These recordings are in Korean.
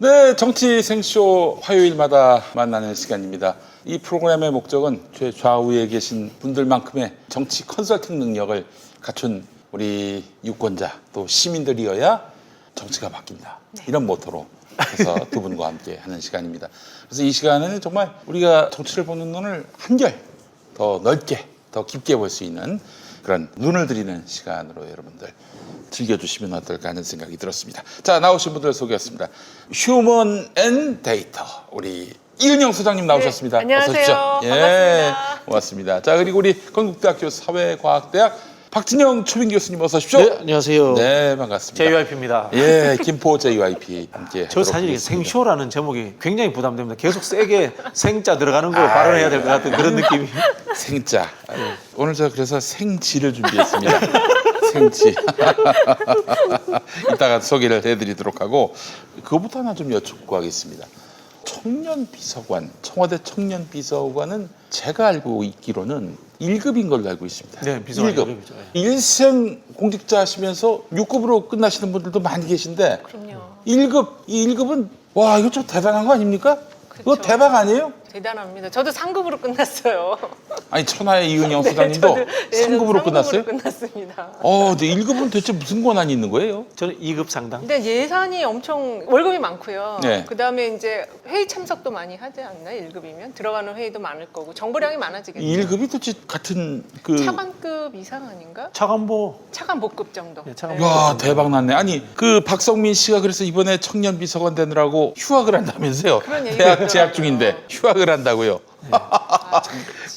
네, 정치 생쇼 화요일마다 만나는 시간입니다. 이 프로그램의 목적은 좌우에 계신 분들만큼의 정치 컨설팅 능력을 갖춘 우리 유권자 또 시민들이어야 정치가 바뀐다. 이런 모토로 해서 두 분과 함께 하는 시간입니다. 그래서 이 시간에는 정말 우리가 정치를 보는 눈을 한결 더 넓게, 더 깊게 볼 수 있는 그런 눈을 들이는 시간으로 여러분들 즐겨주시면 어떨까 하는 생각이 들었습니다. 자, 나오신 분들 소개했습니다. 휴먼 앤 데이터 우리 이은영 소장님 나오셨습니다. 네, 안녕하세요. 어서 오십시오. 반갑습니다. 고맙습니다. 자, 그리고 우리 건국대학교 사회과학대학 박진영 초빙 교수님 어서 오십시오. 네, 안녕하세요. 네, 반갑습니다. JYP입니다. 예, 김포 JYP 함께. 저 사실 이 생쇼라는 제목이 굉장히 부담됩니다. 계속 세게 생자 들어가는 거 발언해야 될 것 같은 그런 느낌이. 생자. 오늘 제가 그래서 생지를 준비했습니다. 생지. 이따가 소개를 해드리도록 하고 그거부터 하나 좀 여쭙고 하겠습니다. 청년비서관, 청와대 청년비서관은 제가 알고 있기로는 1급인 걸로 알고 있습니다. 네, 비서관 1급. 1급이죠. 일생 공직자 하시면서 6급으로 끝나시는 분들도 많이 계신데 그럼요. 1급, 이 1급은 와, 이거 좀 대단한 거 아닙니까? 그거 그렇죠. 대박 아니에요? 대단합니다. 저도 상급으로 끝났어요. 아니, 천하의 이은영 소장님도 상급으로 끝났어요? 끝났습니다. 근데 1급은 대체 무슨 권한이 있는 거예요? 저는 2급 상당. 근데 예산이 엄청 월급이 많고요. 네. 그다음에 이제 회의 참석도 많이 하지 않나요? 1급이면 들어가는 회의도 많을 거고 정보량이 많아지겠죠. 1급이 도대체 같은 그 차관급 이상 아닌가? 차관보. 차관복급 정도. 네, 차관보. 야, 대박 났네. 아니, 그 박성민 씨가 그래서 이번에 청년 비서관 되느라고 휴학을 한다면서요. 그런 얘기가 대학 있더라고요. 재학 중인데 휴학을 한다고요.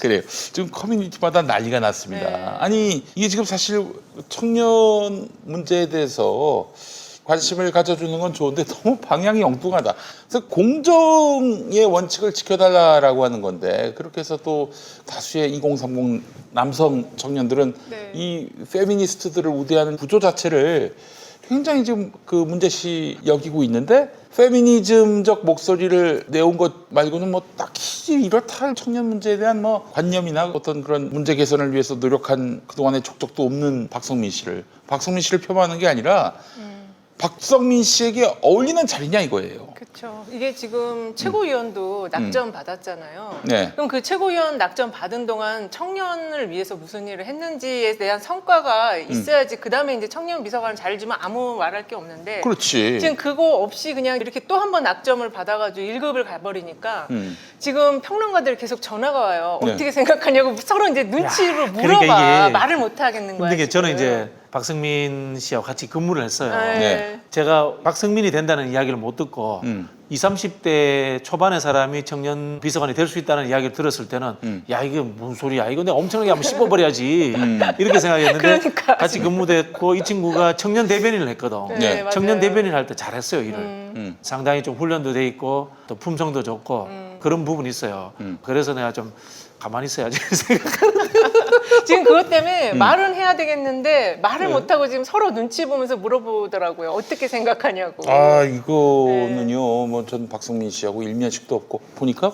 그래요. 지금 커뮤니티마다 난리가 났습니다. 네. 아니, 이게 지금 사실 청년 문제에 대해서 관심을 가져주는 건 좋은데 너무 방향이 엉뚱하다. 그래서 공정의 원칙을 지켜달라라고 하는 건데 그렇게 해서 또 다수의 2030 남성 청년들은 네. 이 페미니스트들을 우대하는 구조 자체를 굉장히 지금 그 문제시 여기고 있는데 페미니즘적 목소리를 내온 것 말고는 뭐 딱히 이렇다 할 청년 문제에 대한 뭐 관념이나 어떤 그런 문제 개선을 위해서 노력한 그동안의 족적도 없는 박성민 씨를 폄하하는 게 아니라 박성민 씨에게 어울리는 자리냐 이거예요. 그렇죠. 이게 지금 최고위원도 낙점 받았잖아요. 네. 그럼 그 최고위원 낙점 받은 동안 청년을 위해서 무슨 일을 했는지에 대한 성과가 있어야지 그 다음에 이제 청년 비서관을 잘 주면 아무 말할 게 없는데 그렇지. 지금 그거 없이 그냥 이렇게 또 한 번 낙점을 받아가지고 1급을 가버리니까 지금 평론가들이 계속 전화가 와요. 네. 어떻게 생각하냐고 서로 이제 눈치를 물어봐. 그러니까 이게 말을 못 하겠는 거야. 근데 저는 지금. 이제 박성민 씨하고 같이 근무를 했어요. 네. 제가 박성민이 된다는 이야기를 못 듣고 20, 30대 초반의 사람이 청년 비서관이 될 수 있다는 이야기를 들었을 때는 야, 이게 무슨 소리야. 이거 내가 엄청나게 한번 씹어버려야지. 이렇게 생각했는데 그러니까. 같이 근무됐고 이 친구가 청년 대변인을 했거든. 네. 맞아요. 청년 대변인 할 때 잘했어요, 일을. 상당히 좀 훈련도 돼 있고 또 품성도 좋고 그런 부분이 있어요. 그래서 내가 좀 가만히 있어야지 생각하는. 지금 그것 때문에 말은 해야 되겠는데 말을 못하고 지금 서로 눈치 보면서 물어보더라고요. 어떻게 생각하냐고. 이거는요. 뭐 전 박성민 씨하고 일면식도 없고 보니까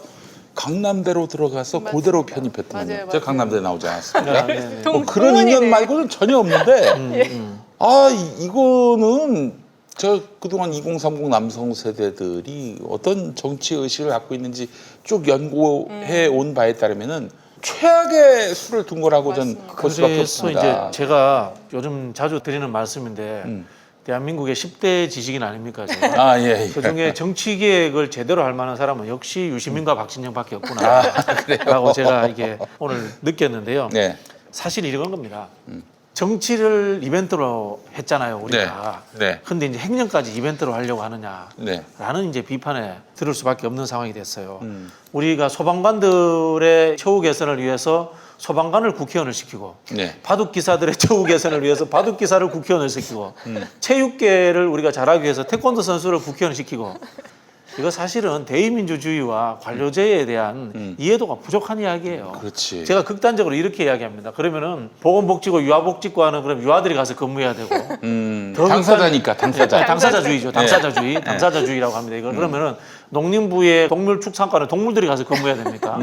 강남대로 들어가서 맞습니다. 그대로 편입했더만요. 맞아요, 제가 맞아요. 강남대 나오지 않았습니까? 네, 네. 뭐 그런 인연 말고는 전혀 없는데 이거는 저 그동안 2030 남성 세대들이 어떤 정치 의식을 갖고 있는지 쭉 연구해 온 바에 따르면은 최악의 수를 둔 거라고 전 볼 수밖에 그래서 없습니다. 이제 제가 요즘 자주 드리는 말씀인데 대한민국의 10대 지식인 아닙니까? 제가. 예. 그중에 정치 계획을 제대로 할 만한 사람은 역시 유시민과 박진영밖에 없구나. 라고 제가 이게 오늘 느꼈는데요. 네. 사실 이런 겁니다. 정치를 이벤트로 했잖아요, 우리가. 네. 근데 이제 행정까지 이벤트로 하려고 하느냐. 네. 라는 이제 비판에 들을 수밖에 없는 상황이 됐어요. 우리가 소방관들의 처우 개선을 위해서 소방관을 국회의원을 시키고 네. 바둑 기사들의 처우 개선을 위해서 바둑 기사를 국회의원을 시키고 체육계를 우리가 잘하기 위해서 태권도 선수를 국회의원을 시키고 이거 사실은 대의민주주의와 관료제에 대한 이해도가 부족한 이야기예요. 그렇지. 제가 극단적으로 이렇게 이야기합니다. 그러면은 보건복지고 유아복지과는 그럼 유아들이 가서 근무해야 되고 더 당사자니까 당사자. 당사자주의죠. 당사자주의. 당사자주의라고 합니다. 이거 그러면은 농림부의 동물축산과는 동물들이 가서 근무해야 됩니까?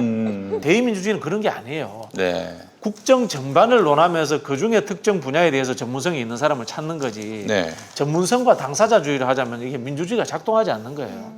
대의민주주의는 그런 게 아니에요. 네. 국정 전반을 논하면서 그 중에 특정 분야에 대해서 전문성이 있는 사람을 찾는 거지. 네. 전문성과 당사자주의를 하자면 이게 민주주의가 작동하지 않는 거예요.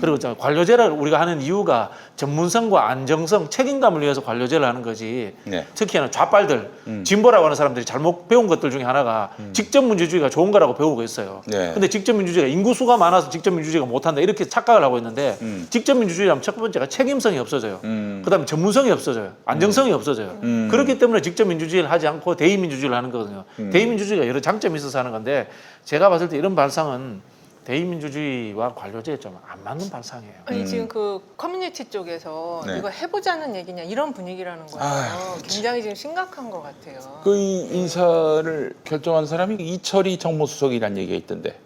그리고 관료제를 우리가 하는 이유가 전문성과 안정성, 책임감을 위해서 관료제를 하는 거지. 네. 특히나 좌빨들, 진보라고 하는 사람들이 잘못 배운 것들 중에 하나가 직접 민주주의가 좋은 거라고 배우고 있어요. 네. 근데 직접 민주주의가 인구수가 많아서 직접 민주주의가 못한다 이렇게 착각을 하고 있는데 직접 민주주의라면 첫 번째가 책임성이 없어져요. 그다음에 전문성이 없어져요. 안정성이 없어져요. 그렇기 때문에 직접 민주주의를 하지 않고 대의민주주의를 하는 거거든요. 대의민주주의가 여러 장점이 있어서 하는 건데 제가 봤을 때 이런 발상은 대의민주주의와 관료제에 좀 안 맞는 발상이에요. 아니 지금 그 커뮤니티 쪽에서 네. 이거 해보자는 얘기냐 이런 분위기라는 거예요. 아, 굉장히 지금 심각한 것 같아요. 그 인사를 결정한 사람이 이철희 정무수석이라는 얘기가 있던데.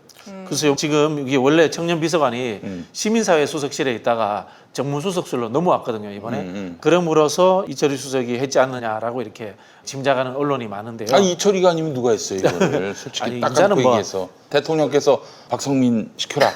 글쎄요, 지금 이게 원래 청년 비서관이 시민사회 수석실에 있다가 정무수석실로 넘어왔거든요, 이번에. 그럼으로써 이철희 수석이 했지 않느냐라고 이렇게 짐작하는 언론이 많은데요. 아니 이철이가 아니면 누가 했어요 이거를 솔직히 아니, 딱 인사는 감고 뭐- 얘기해서 대통령께서 박성민 시켜라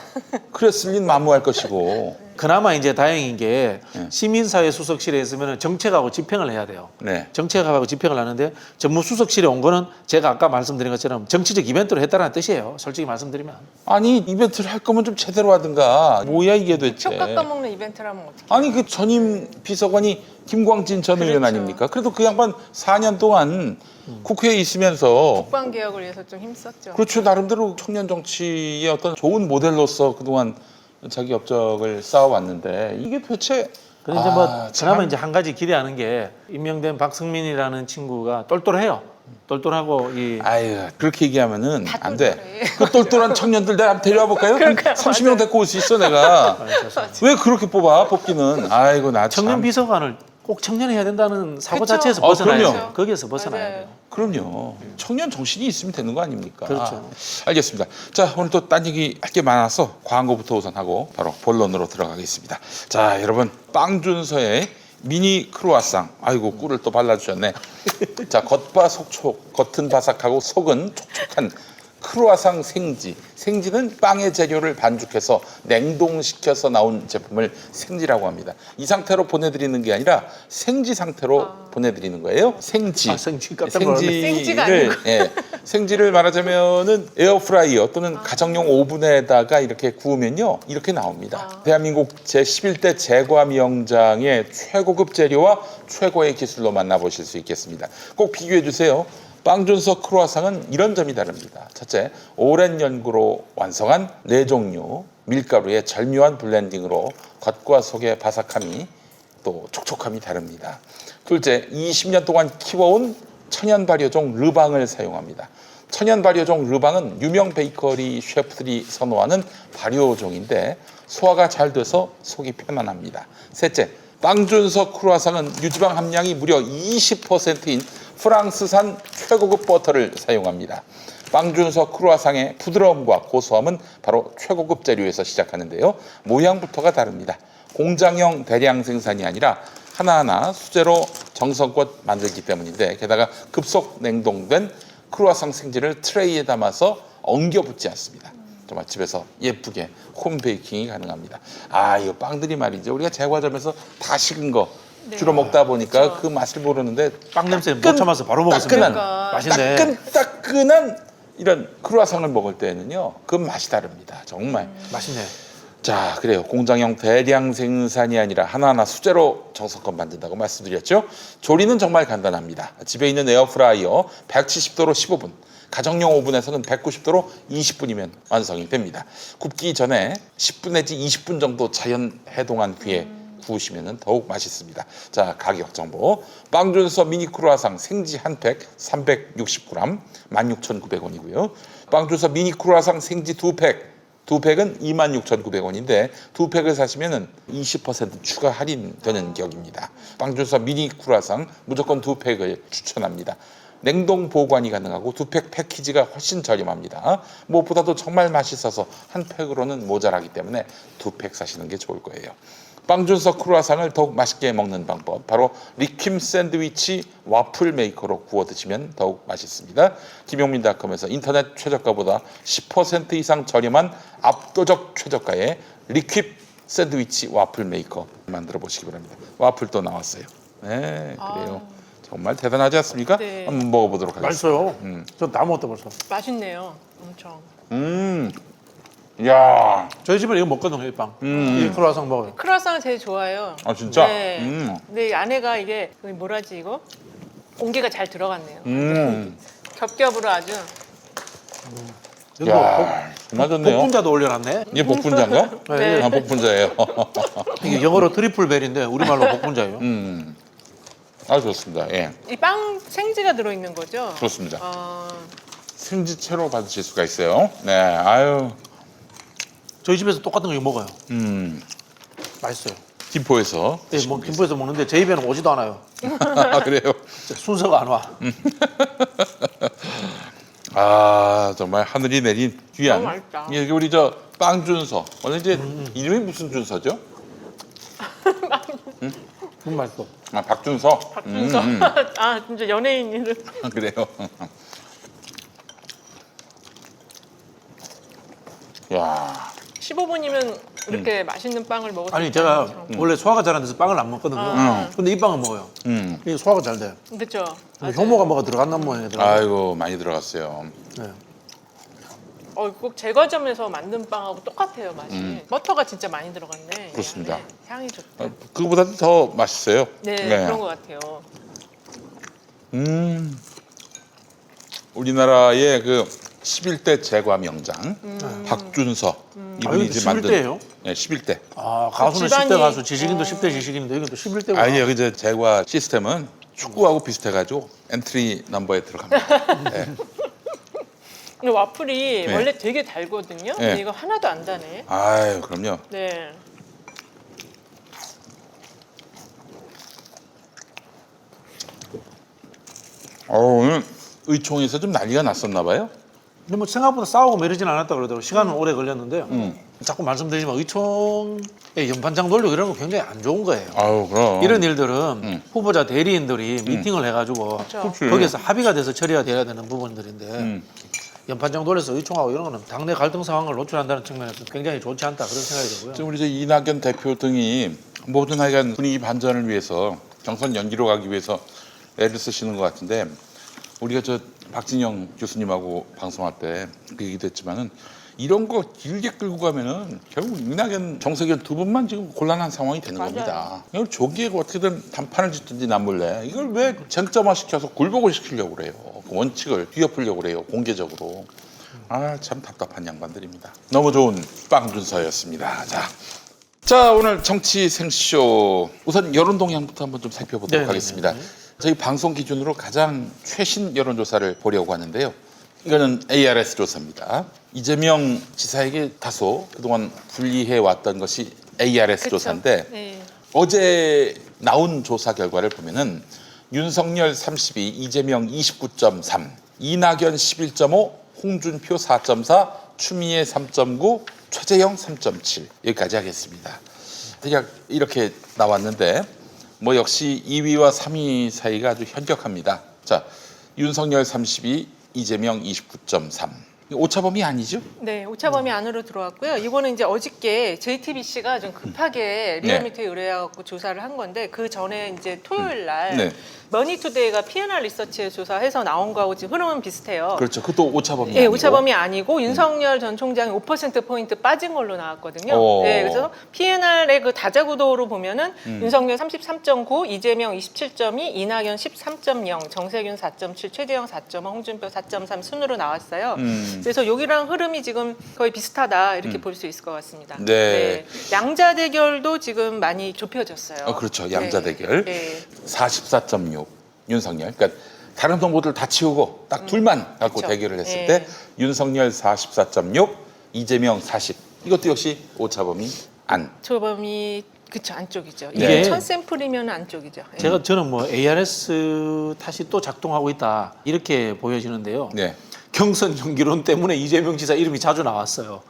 그랬을 린 만무할 것이고 그나마 이제 다행인 게 네. 시민사회 수석실에 있으면 정책하고 집행을 해야 돼요. 네. 정책하고 집행을 하는데 정무수석실에 온 거는 제가 아까 말씀드린 것처럼 정치적 이벤트로 했다는 뜻이에요. 솔직히 말씀드리면. 아니 이벤트를 할 거면 좀 제대로 하든가 뭐야 이게 도대체 표 깎아먹는 이벤트라면 어떻게? 아니 그 전임 비서관이 김광진 전 의원 그렇죠. 아닙니까? 그래도 그 양반 4년 동안 국회에 있으면서 국방 개혁을 위해서 좀 힘썼죠. 그렇죠. 나름대로 청년 정치의 어떤 좋은 모델로서 그동안 자기 업적을 쌓아왔는데 이게 도대체 그런데 이제 뭐 참. 그나마 이제 한 가지 기대하는 게 임명된 박성민이라는 친구가 똘똘해요. 똘똘하고 이 아유 그렇게 얘기하면은 다 안 돼. 똘똘해. 그 똘똘한 청년들 내가 한번 데려와 볼까요? 그러니까요. 30명 데리고 올 수 있어 내가. 왜 그렇게 뽑아 뽑기는? 아이고 나 참. 청년 비서관을 꼭 청년이 해야 된다는 사고 그쵸. 자체에서 어, 벗어나야 그럼요. 돼요. 거기에서 벗어나야 맞아요. 돼요. 그럼요. 청년 정신이 있으면 되는 거 아닙니까? 그렇죠. 알겠습니다. 자, 오늘 또 딴 얘기 할 게 많아서 광고부터 우선 하고 바로 본론으로 들어가겠습니다. 자, 여러분 빵준서의 미니 크루아상. 아이고 꿀을 또 발라주셨네. 자, 겉바 속촉, 겉은 바삭하고 속은 촉촉한 크루아상 생지. 생지는 빵의 재료를 반죽해서 냉동시켜서 나온 제품을 생지라고 합니다. 이 상태로 보내드리는 게 아니라 생지 상태로 보내드리는 거예요. 생지. 아, 생지 깜짝 놀랐네. 생지가 생지를 예, 생지를 말하자면은 에어프라이어 또는 가정용 오븐에다가 이렇게 구우면요 이렇게 나옵니다. 대한민국 제11대 제과명장의 최고급 재료와 최고의 기술로 만나보실 수 있겠습니다. 꼭 비교해 주세요. 빵준서 크루아상은 이런 점이 다릅니다. 첫째, 오랜 연구로 완성한 4종류 밀가루의 절묘한 블렌딩으로 겉과 속의 바삭함이 또 촉촉함이 다릅니다. 둘째, 20년 동안 키워온 천연 발효종 르방을 사용합니다. 천연 발효종 르방은 유명 베이커리 셰프들이 선호하는 발효종인데 소화가 잘 돼서 속이 편안합니다. 셋째, 빵준서 크루아상은 유지방 함량이 무려 20%인 프랑스산 최고급 버터를 사용합니다. 빵준서 크루아상의 부드러움과 고소함은 바로 최고급 재료에서 시작하는데요. 모양부터가 다릅니다. 공장형 대량 생산이 아니라 하나하나 수제로 정성껏 만들기 때문인데 게다가 급속 냉동된 크루아상 생지를 트레이에 담아서 엉겨 붙지 않습니다. 정말 집에서 예쁘게 홈 베이킹이 가능합니다. 아, 이 빵들이 말이죠. 우리가 제과점에서 다 식은 거 주로 먹다 보니까 그렇죠. 그 맛을 모르는데 빵 냄새 못 참아서 바로 먹었습니다. 따끈한, 그러니까. 맛있네. 따끈한 이런 크루아상을 먹을 때는요, 그 맛이 다릅니다. 정말. 맛있네. 자, 그래요. 공장형 대량 생산이 아니라 하나하나 수제로 정성껏 만든다고 말씀드렸죠. 조리는 정말 간단합니다. 집에 있는 에어프라이어 170도로 15분, 가정용 오븐에서는 190도로 20분이면 완성이 됩니다. 굽기 전에 10분 내지 20분 정도 자연 해동한 후에 구우시면 더욱 맛있습니다. 자, 가격 정보. 빵준서 미니 크루아상 생지 한 팩 360g 16,900원이고요. 빵준서 미니 크루아상 생지 두 팩은 26,900원인데 두 팩을 사시면 20% 추가 할인되는 격입니다. 빵준서 미니 크루아상 무조건 두 팩을 추천합니다. 냉동 보관이 가능하고 두 팩 패키지가 훨씬 저렴합니다. 무엇보다도 정말 맛있어서 한 팩으로는 모자라기 때문에 두 팩 사시는 게 좋을 거예요. 빵준서 크루아상을 더욱 맛있게 먹는 방법, 바로 리킴 샌드위치 와플 메이커로 구워 드시면 더욱 맛있습니다. 김용민닷컴에서 인터넷 최저가보다 10% 이상 저렴한 압도적 최저가의 리퀴 샌드위치 와플 메이커 만들어 보시기 바랍니다. 와플도 나왔어요. 네, 그래요. 정말 대단하지 않습니까? 네. 한번 먹어보도록 하겠습니다. 맛있어요. 전 다 먹었다 벌써. 맛있네요. 엄청. 야, 저희 집에 이거 먹거든요, 이 빵. 이 크루아상 먹어요. 크루아상 제일 좋아요. 아 진짜? 네. 근데 이 안에가 이게 뭐라지 이거? 공기가 잘 들어갔네요. 겹겹으로 아주. 여기 야, 정말 좋네요. 복분자도 올려놨네. 이게 복분자인가? 네. 아, 복분자예요. 이게 영어로 트리플벨인데 우리말로 복분자예요. 아 좋습니다. 예, 이 빵 생지가 들어있는 거죠? 좋습니다. 어, 생지채로 받으실 수가 있어요. 네, 아유, 저희 집에서 똑같은 거 이거 먹어요. 맛있어요. 김포에서. 네, 뭐 김포에서 먹는데 제 입에는 오지도 않아요. 아 그래요? 순서가 안 와. 아 정말 하늘이 내린 귀한. 너무 맛있다. 예, 우리 저 빵준서. 오늘 이제 이름이 무슨 준서죠? 너무 맛있어. 아 박준서. 박준서. 아 진짜 연예인 이름. 그래요. 야, 15분이면 이렇게 맛있는 빵을 먹을 수 아니 있다는 제가 거. 원래 소화가 잘 안 돼서 빵을 안 먹거든요. 근데 이 빵은 먹어요. 이게 소화가 잘 돼. 그렇죠. 효모가 뭐가 들어갔나 모양이더라고요. 아이고 많이 들어갔어요. 네. 꼭 제과점에서 만든 빵하고 똑같아요 맛이. 버터가 진짜 많이 들어갔네. 그렇습니다. 이 안에. 향이 좋다. 그거보다도 더 맛있어요. 네, 그런 것 같아요. 우리나라의 그 11대 제과 명장 박준서 이분이 아유, 이제 11대예요? 네, 11대. 아 가수는 집안이- 10대 가수, 지식인도 10대 지식인인데 이건 또 11대구나. 아니 여기 이제 제과 시스템은 축구하고 비슷해가지고 엔트리 넘버에 들어갑니다. 네. 근데 와플이 네. 원래 되게 달거든요. 근데 이거 하나도 안 다네. 아유 그럼요. 네. 오늘 의총에서 좀 난리가 났었나 봐요. 근데 뭐 생각보다 싸우고 매르진 않았다 그러더라고요. 시간은 오래 걸렸는데 자꾸 말씀드리지만 의총의 연판장 돌리고 이런 거 굉장히 안 좋은 거예요. 아유 그럼. 이런 일들은 후보자 대리인들이 미팅을 해가지고 그렇죠. 거기에서 합의가 돼서 처리가 돼야 되는 부분들인데 연판장 돌려서 의총하고 이런 거는 당내 갈등 상황을 노출한다는 측면에서 굉장히 좋지 않다 그런 생각이 들고요. 지금 우리 이제 이낙연 대표 등이 모든 하여간 분위기 반전을 위해서 경선 연기로 가기 위해서 애를 쓰시는 것 같은데 우리가 저 박진영 교수님하고 방송할 때 그 얘기도 했지만은 이런 거 길게 끌고 가면은 결국 이낙연, 정세균 두 분만 지금 곤란한 상황이 되는 맞아요. 겁니다. 이걸 조기에 어떻게든 단판을 짓든지 남몰래 이걸 왜 쟁점화 시켜서 굴복을 시키려고 그래요. 그 원칙을 뒤엎으려고 그래요. 공개적으로. 아 참 답답한 양반들입니다. 너무 좋은 빵준서였습니다. 자 오늘 정치 생쇼 우선 여론 동향부터 한번 좀 살펴보도록 네네네. 하겠습니다. 저희 방송 기준으로 가장 최신 여론조사를 보려고 하는데요. 이거는 ARS 조사입니다. 이재명 지사에게 다소 그동안 불리해 왔던 것이 ARS 그쵸. 조사인데 네. 어제 나온 조사 결과를 보면은 윤석열 32, 이재명 29.3, 이낙연 11.5, 홍준표 4.4, 추미애 3.9, 최재형 3.7 여기까지 하겠습니다. 대략 이렇게 나왔는데 뭐 역시 2위와 3위 사이가 아주 현격합니다. 자, 윤석열 32, 이재명 29.3. 오차범위 아니죠? 네, 오차범위 안으로 들어왔고요. 이거는 이제 어저께 JTBC가 좀 급하게 리얼미터에 의뢰해갖고 조사를 한 건데 그 전에 이제 토요일 날 네. 머니투데이가 P&R 리서치 조사해서 나온 거하고 지금 흐름은 비슷해요. 그렇죠. 그것도 오차범위 예, 아니고. 오차범위 아니고 윤석열 전 총장이 5%포인트 빠진 걸로 나왔거든요. 오. 네, 그래서 P&R의 그 다자구도로 보면은 윤석열 33.9, 이재명 27.2, 이낙연 13.0, 정세균 4.7, 최재형 4.5, 홍준표 4.3 순으로 나왔어요. 그래서 여기랑 흐름이 지금 거의 비슷하다 이렇게 볼 수 있을 것 같습니다. 네. 양자 대결도 지금 많이 좁혀졌어요. 그렇죠. 양자 대결. 네. 44.6 윤석열. 그러니까 다른 정보들 다 치우고 딱 둘만 갖고 그렇죠. 대결을 했을 네. 때 윤석열 44.6, 이재명 40. 이것도 역시 오차범위 안. 오차범위 그쵸 안쪽이죠. 네. 이게 1000샘플이면 안쪽이죠. 예. 저는 뭐 ARS 탓이 또 작동하고 있다 이렇게 보여지는데요. 네. 경선 연기론 때문에 이재명 지사 이름이 자주 나왔어요.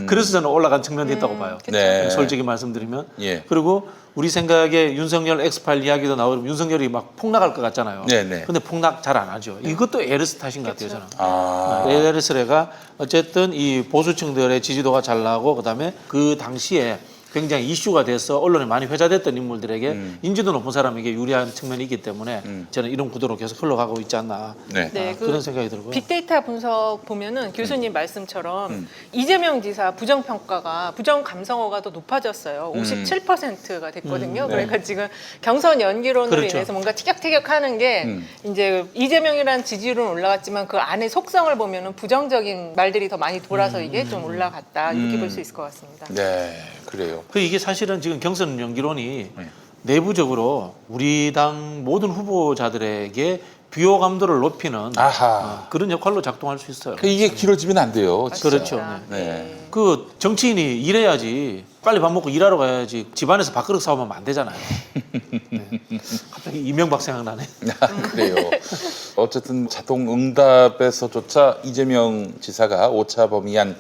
그래서 저는 올라간 측면도 있다고 봐요. 네. 솔직히 말씀드리면. 예. 그리고 우리 생각에 윤석열 X8 이야기도 나오고 윤석열이 막 폭락할 것 같잖아요. 네네. 근데 폭락 잘 안 하죠. 이것도 ARS 탓인 것 같아요, 저는. 아. ARS가 어쨌든 이 보수층들의 지지도가 잘 나고 그다음에 그 당시에 굉장히 이슈가 돼서 언론에 많이 회자됐던 인물들에게 인지도 높은 사람에게 유리한 측면이 있기 때문에 저는 이런 구도로 계속 흘러가고 있지 않나 네. 네, 그런 생각이 들고요. 빅데이터 분석 보면은 교수님 말씀처럼 이재명 지사 부정 평가가 부정 감성어가 더 높아졌어요. 57%가 됐거든요. 네. 그러니까 지금 경선 연기론으로 그렇죠. 인해서 뭔가 티격태격하는 게 이제 이재명이라는 지지율은 올라갔지만 그 안에 속성을 보면은 부정적인 말들이 더 많이 돌아서 이게 좀 올라갔다 이렇게 볼 수 있을 것 같습니다. 네, 그래요. 이게 사실은 지금 경선 연기론이 내부적으로 우리 당 모든 후보자들에게 비호감도를 높이는 아하. 그런 역할로 작동할 수 있어요. 이게 길어지면 안 돼요. 진짜. 그렇죠. 네. 그 정치인이 일해야지 빨리 밥 먹고 일하러 가야지 집안에서 밥그릇 싸우면 안 되잖아요. 네. 갑자기 이명박 생각나네. 그래요. 어쨌든 자동응답에서조차 이재명 지사가 오차범위한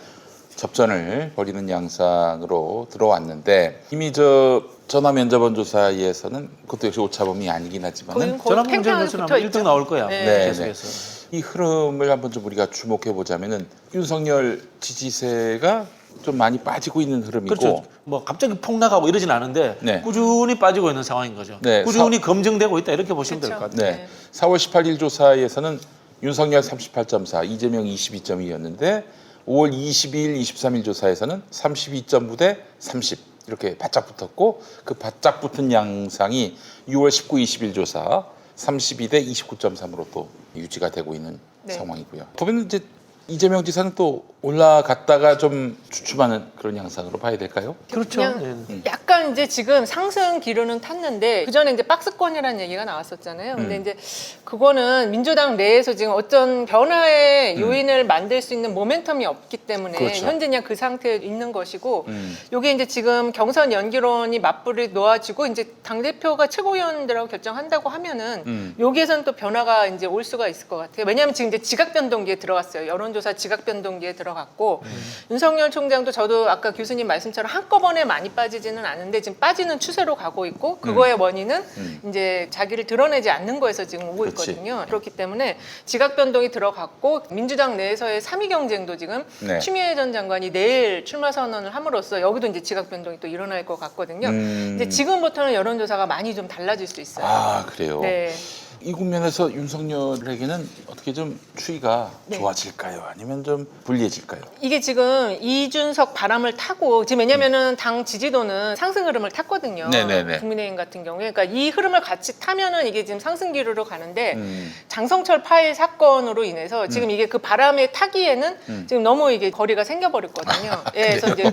접전을 벌이는 양상으로 들어왔는데 이미 전화 면접원 조사에서는 그것도 역시 오차범위 아니긴 하지만 거의 전화 문제 팽팽하게 교수는 붙어 1등 있죠. 나올 거야. 네. 계속해서. 이 흐름을 한번 좀 우리가 주목해 보자면은 윤석열 지지세가 좀 많이 빠지고 있는 흐름이고 그렇죠. 뭐 갑자기 폭 나가고 이러진 않은데 네. 꾸준히 빠지고 있는 상황인 거죠. 네. 꾸준히 검증되고 있다 이렇게 보시면 될 것 그렇죠. 같아요. 네. 4월 18일 조사에서는 윤석열 38.4, 이재명 22.2였는데 5월 22일, 23일 조사에서는 32.9대 30 이렇게 바짝 붙었고 그 바짝 붙은 양상이 6월 19, 20일 조사 32대 29.3으로 또 유지가 되고 있는 네. 상황이고요. 보면 이제 이재명 지사는 또 올라갔다가 좀 주춤하는 그런 양상으로 봐야 될까요? 그렇죠. 그냥 네. 약간 이제 지금 상승 기류는 탔는데 그 전에 이제 박스권이라는 얘기가 나왔었잖아요. 근데 이제 그거는 민주당 내에서 지금 어떤 변화의 요인을 만들 수 있는 모멘텀이 없기 때문에 그렇죠. 현재 그냥 그 상태에 있는 것이고 요게 이제 지금 경선 연기론이 맞불이 놓아지고 이제 당 대표가 최고위원들하고 결정한다고 하면은 여기에서는 또 변화가 이제 올 수가 있을 것 같아요. 왜냐하면 지금 이제 지각 변동기에 들어갔어요. 여론조사 지각 변동기에 들어갔고 윤석열 총장도 저도 아까 교수님 말씀처럼 한꺼번에 많이 빠지지는 않은데 지금 빠지는 추세로 가고 있고 그거의 원인은 이제 자기를 드러내지 않는 거에서 지금 오고 그렇지. 있거든요. 그렇기 때문에 지각 변동이 들어갔고 민주당 내에서의 3위 경쟁도 지금 네. 추미애 전 장관이 내일 출마 선언을 함으로써 여기도 이제 지각 변동이 또 일어날 것 같거든요. 이제 지금부터는 여론조사가 많이 좀 달라질 수 있어요. 아, 그래요. 네. 이 국면에서 윤석열에게는 어떻게 좀 추이가 네. 좋아질까요? 아니면 좀 불리해질까요? 이게 지금 이준석 바람을 타고 지금 왜냐면은 당 지지도는 상승 흐름을 탔거든요. 네네네. 국민의힘 같은 경우에 그러니까 이 흐름을 같이 타면은 이게 지금 상승 기류로 가는데 음. 장성철 파일 사건으로 인해서 지금 이게 그 바람에 타기에는 지금 너무 이게 거리가 생겨버렸거든요. 예, 그래서 이제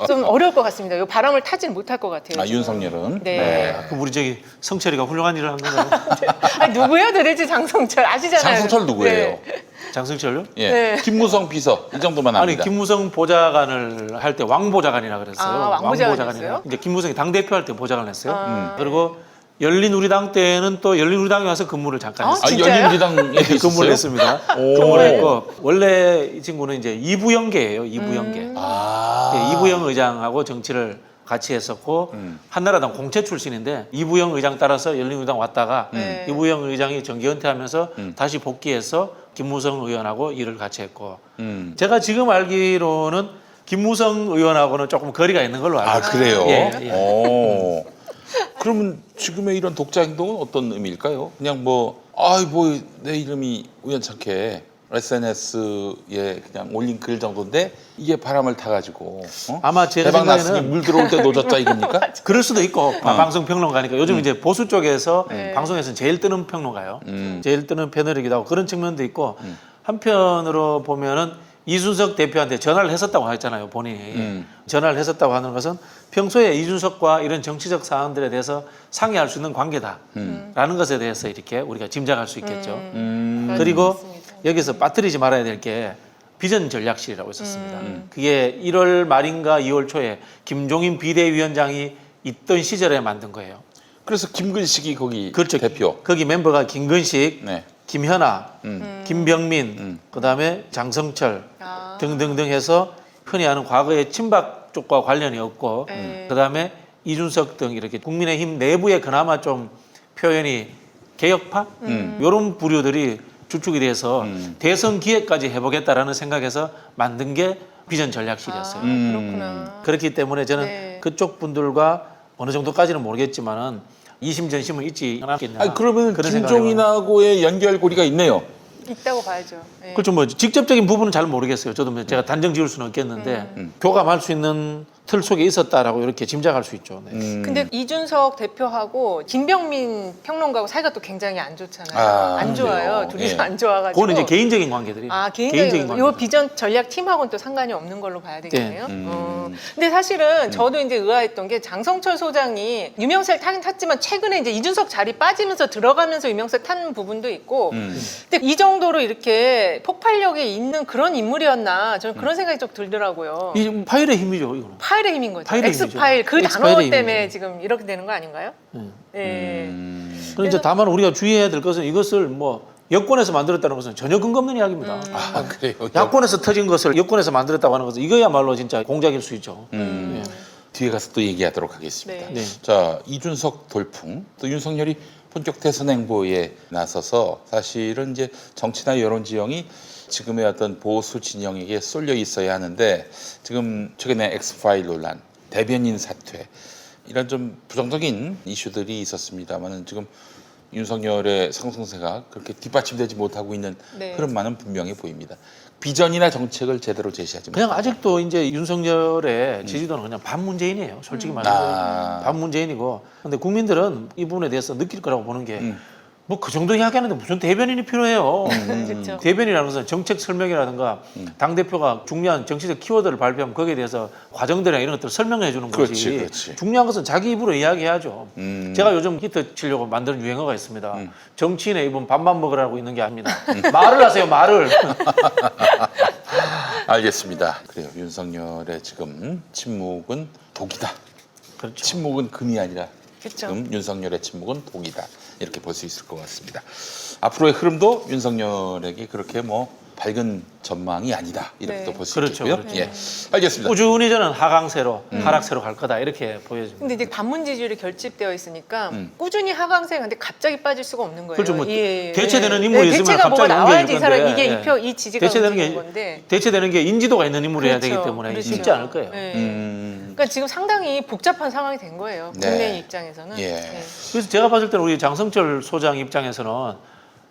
좀 어려울 것 같습니다. 이 바람을 타진 못할 것 같아요. 아, 지금. 윤석열은? 네. 그럼 우리 저기 성철이가 훌륭한 일을 한 건가요? 아니, 누구예요 도대체 장성철 아시잖아요. 장성철 누구예요? 네. 장성철요? 예. 네. 김무성 비서 이 정도만 아니 합니다. 김무성 보좌관을 할 때 왕보좌관이라 그랬어요. 아, 왕보좌관이었어요? 이제 김무성이 당 대표할 때 보좌관을 했어요. 아. 그리고 열린우리당 때는 또 열린우리당에 와서 근무를 잠깐 아, 했어요. 아, 진짜요? 열린우리당에 근무를 했습니다. 오. 근무를 했고 원래 이 친구는 이제 이부영계예요. 이부영계. 아. 예, 이부영 의장하고 정치를 같이 했었고 한나라당 공채 출신인데 이부영 의장 따라서 열린우리당 왔다가 네. 이부영 의장이 정계 은퇴하면서 다시 복귀해서 김무성 의원하고 일을 같이 했고 제가 지금 알기로는 김무성 의원하고는 조금 거리가 있는 걸로 알고 아, 있어요. 그래요? 예, 예. 오. 그러면 지금의 이런 독자 행동은 어떤 의미일까요? 그냥 내 이름이 우연찮게 SNS에 그냥 올린 글 정도인데 이게 바람을 타가지고 아마 제가 대박 났으니 생각에는 물 들어올 때 노졌자 이겁니까? 그럴 수도 있고 방송 평론가니까 요즘 이제 보수 쪽에서 네. 방송에서는 제일 뜨는 평론가요. 제일 뜨는 패널이기도 하고 그런 측면도 있고 한편으로 보면은 이준석 대표한테 전화를 했었다고 했잖아요. 본인이 전화를 했었다고 하는 것은 평소에 이준석과 이런 정치적 사안들에 대해서 상의할 수 있는 관계다라는 것에 대해서 이렇게 우리가 짐작할 수 있겠죠. 그리고 맞습니다. 여기서 빠뜨리지 말아야 될 게 비전 전략실이라고 있었습니다. 그게 1월 말인가 2월 초에 김종인 비대위원장이 있던 시절에 만든 거예요. 그래서 김근식이 거기 그렇죠. 대표. 거기 멤버가 김근식, 네. 김현아, 김병민, 그다음에 장성철 아. 등등등 해서 흔히 아는 과거의 친박 쪽과 관련이 없고 네. 그다음에 이준석 등 이렇게 국민의힘 내부에 그나마 좀 표현이 개혁파 이런 부류들이 주축이 돼서 대선 기획까지 해보겠다라는 생각에서 만든 게 비전 전략실이었어요. 그렇구나. 그렇기 때문에 저는 네. 그쪽 분들과 어느 정도까지는 모르겠지만은 이심전심은 있지 않았겠냐. 아니, 그러면 그런 생각을 해봐요. 김종인하고의 연결고리가 있네요. 있다고 봐야죠. 네. 그렇죠. 뭐 직접적인 부분은 잘 모르겠어요. 저도 뭐 제가 단정 지을 수는 없겠는데 교감할 수 있는 틀 속에 있었다라고 이렇게 짐작할 수 있죠. 네. 근데 이준석 대표하고 김병민 평론가하고 사이가 또 굉장히 안 좋잖아요. 아, 안 좋아요. 그래요? 둘이서 예. 안 좋아가지고. 그거는 이제 개인적인 관계들이. 개인적인 요 관계죠. 비전 전략 팀하고는 또 상관이 없는 걸로 봐야 되겠네요. 네. 근데 사실은 저도 이제 의아했던 게 장성철 소장이 유명세를 타긴 탔지만 최근에 이제 이준석 자리 빠지면서 들어가면서 유명세 탄 부분도 있고. 근데 이 정도로 이렇게 폭발력이 있는 그런 인물이었나 저는 그런 생각이 좀 들더라고요. 이 파일의 힘이죠, 이거는. 파일의 힘인 거죠. 파일의 엑스파일 그 힘이죠. 단어 엑스파일의 때문에 힘이죠. 지금 이렇게 되는 거 아닌가요? 예. 그런데 다만 우리가 주의해야 될 것은 이것을 뭐 여권에서 만들었다는 것은 전혀 근거 없는 이야기입니다. 아, 그래요. 야권에서 터진 것을 여권에서 만들었다고 하는 것은 이거야말로 진짜 공작일 수 있죠. 뒤에 가서 또 얘기하도록 하겠습니다. 네. 네. 자, 이준석 돌풍, 또 윤석열이 본격 대선 행보에 나서서 사실은 이제 정치나 여론 지형이 지금의 어떤 보수 진영에게 쏠려 있어야 하는데 지금 최근에 엑스파일 논란, 대변인 사퇴 이런 좀 부정적인 이슈들이 있었습니다만은 지금 윤석열의 상승세가 그렇게 뒷받침되지 못하고 있는 네. 흐름만은 분명해 보입니다. 비전이나 정책을 제대로 제시하지 그냥 못하고. 아직도 이제 윤석열의 지지도는 그냥 반문재인이에요. 솔직히 말해서 아. 반문재인이고. 근데 국민들은 이 부분에 대해서 느낄 거라고 보는 게 뭐 그 정도 이야기하는데 무슨 대변인이 필요해요. 그렇죠. 대변이라는 것은 정책 설명이라든가 당 대표가 중요한 정치적 키워드를 발표하면 거기에 대해서 과정들이나 이런 것들을 설명해 주는 거지. 그렇지, 그렇지. 중요한 것은 자기 입으로 이야기해야죠. 제가 요즘 히트 치려고 만든 유행어가 있습니다. 정치인의 입은 밥만 먹으라고 있는 게 아닙니다. 말을 하세요, 말을. 알겠습니다. 그래요. 윤석열의 지금 침묵은 독이다. 그렇죠. 침묵은 금이 아니라 그쵸. 지금 윤석열의 침묵은 독이다. 이렇게 볼 수 있을 것 같습니다. 앞으로의 흐름도 윤석열에게 그렇게 뭐 밝은 전망이 아니다. 이렇게 네. 또 볼 수 그렇죠, 있겠고요. 그렇죠. 예, 알겠습니다. 꾸준히 저는 하강세로, 하락세로 갈 거다. 이렇게 보여집니다. 근데 이제 반문 지지율이 결집되어 있으니까 꾸준히 하강세 근데 갑자기 빠질 수가 없는 거예요. 그렇죠. 뭐 예, 대체되는 예. 인물이 네, 있으면 대체가 뭐가 갑자기 나와야지 이 옮겨질 사람 건데, 이게 예. 이 지지가 대체되는 움직이는 게 건데. 대체되는 게 인지도가 있는 인물이어야 되기 그렇죠. 때문에 그렇죠. 쉽지 않을 거예요. 예. 음, 그러니까 지금 상당히 복잡한 상황이 된 거예요. 네. 국내 입장에서는. 예. 네. 그래서 제가 봤을 때는 우리 장성철 소장 입장에서는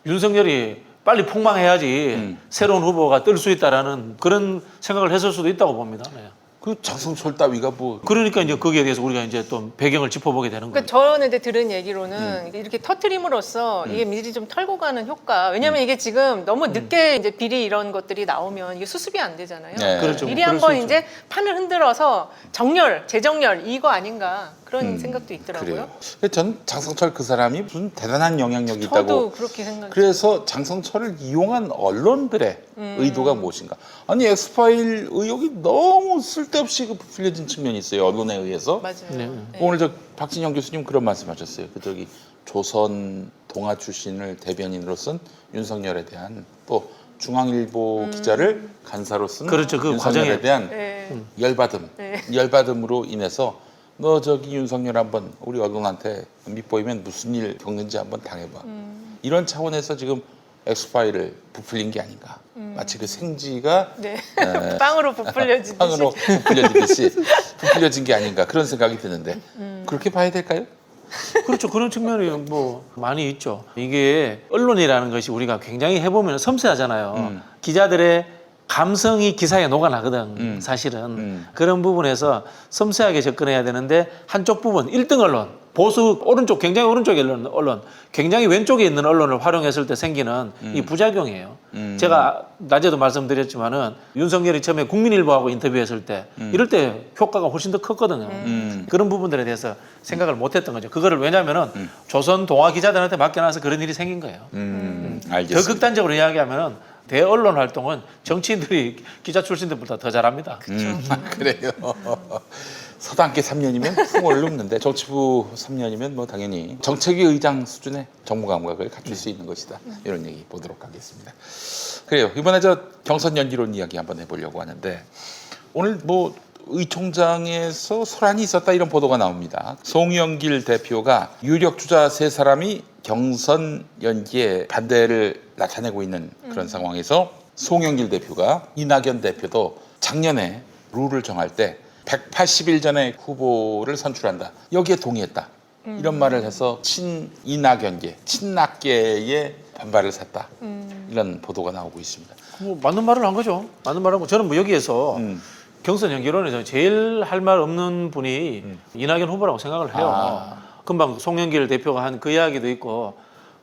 윤석열이 빨리 폭망해야지 새로운 후보가 뜰 수 있다라는 그런 생각을 했을 수도 있다고 봅니다. 네. 그 장성철 따위가 뭐 그러니까 이제 거기에 대해서 우리가 이제 또 배경을 짚어보게 되는 거예요. 그러니까 저는 이제 들은 얘기로는 이렇게 터트림으로써 이게 미리 좀 털고 가는 효과. 왜냐하면 이게 지금 너무 늦게 이제 비리 이런 것들이 나오면 이게 수습이 안 되잖아요. 네. 그렇죠. 미리 그럴 수 한번 있죠. 이제 판을 흔들어서 정렬, 재정렬 이거 아닌가 그런 생각도 있더라고요. 그래요. 근데 전 장성철 그 사람이 무슨 대단한 영향력이 저도 있다고. 그렇게 생각해요. 그래서 장성철을 이용한 언론들의 의도가 무엇인가? 아니 엑스파일 의혹이 너무 쓸데없이 그 부풀려진 측면이 있어요. 언론에 의해서. 맞아요. 네. 네. 오늘 저 박진영 교수님 그런 말씀하셨어요. 그 저기 조선 동아 출신을 대변인으로 쓴 윤석열에 대한 또 중앙일보 기자를 간사로 쓴 그렇죠. 그 윤석열에 과정에. 대한 네. 열받음, 네. 열받음으로 인해서 너 저기 윤석열 한번 우리 언론한테 밑보이면 무슨 일 겪는지 한번 당해봐. 이런 차원에서 지금 엑스파일을 부풀린 게 아닌가. 마치 그 생지가 네. 빵으로 부풀려지듯이. 빵으로 부풀려진 게 아닌가 그런 생각이 드는데 그렇게 봐야 될까요? 그렇죠. 그런 측면이 뭐 많이 있죠. 이게 언론이라는 것이 우리가 굉장히 해보면 섬세하잖아요. 기자들의 감성이 기사에 녹아나거든. 사실은 그런 부분에서 섬세하게 접근해야 되는데 한쪽 부분 1등 언론 보수 오른쪽 굉장히 오른쪽에 있는 언론 굉장히 왼쪽에 있는 언론을 활용했을 때 생기는 이 부작용이에요. 제가 낮에도 말씀드렸지만은 윤석열이 처음에 국민일보하고 인터뷰했을 때 이럴 때 효과가 훨씬 더 컸거든요. 그런 부분들에 대해서 생각을 못했던 거죠. 그거를 왜냐하면은 조선 동아 기자들한테 맡겨놔서 그런 일이 생긴 거예요. 알겠습니다. 더 극단적으로 이야기하면은 대언론 활동은 정치인들이 기자 출신들보다 더 잘합니다. 그래요. 서당계 3년이면 풍어를 읊는데 정치부 3년이면 뭐 당연히 정책위 의장 수준의 정무 감각을 갖출 수 있는 것이다. 이런 얘기 보도록 하겠습니다. 그래요. 이번에 저 경선 연기론 이야기 한번 해보려고 하는데 오늘 뭐 의총장에서 소란이 있었다 이런 보도가 나옵니다. 송영길 대표가 유력 주자 세 사람이 경선 연기에 반대를 나타내고 있는 그런 상황에서 송영길 대표가 이낙연 대표도 작년에 룰을 정할 때 180일 전에 후보를 선출한다. 여기에 동의했다. 이런 말을 해서 친이낙연계, 친낙계의 반발을 샀다. 이런 보도가 나오고 있습니다. 뭐 맞는 말을 한 거죠. 맞는 말을 하고 저는 뭐 여기에서 경선 연기론에서 제일 할 말 없는 분이 이낙연 후보라고 생각을 해요. 금방 송영길 대표가 한 그 이야기도 있고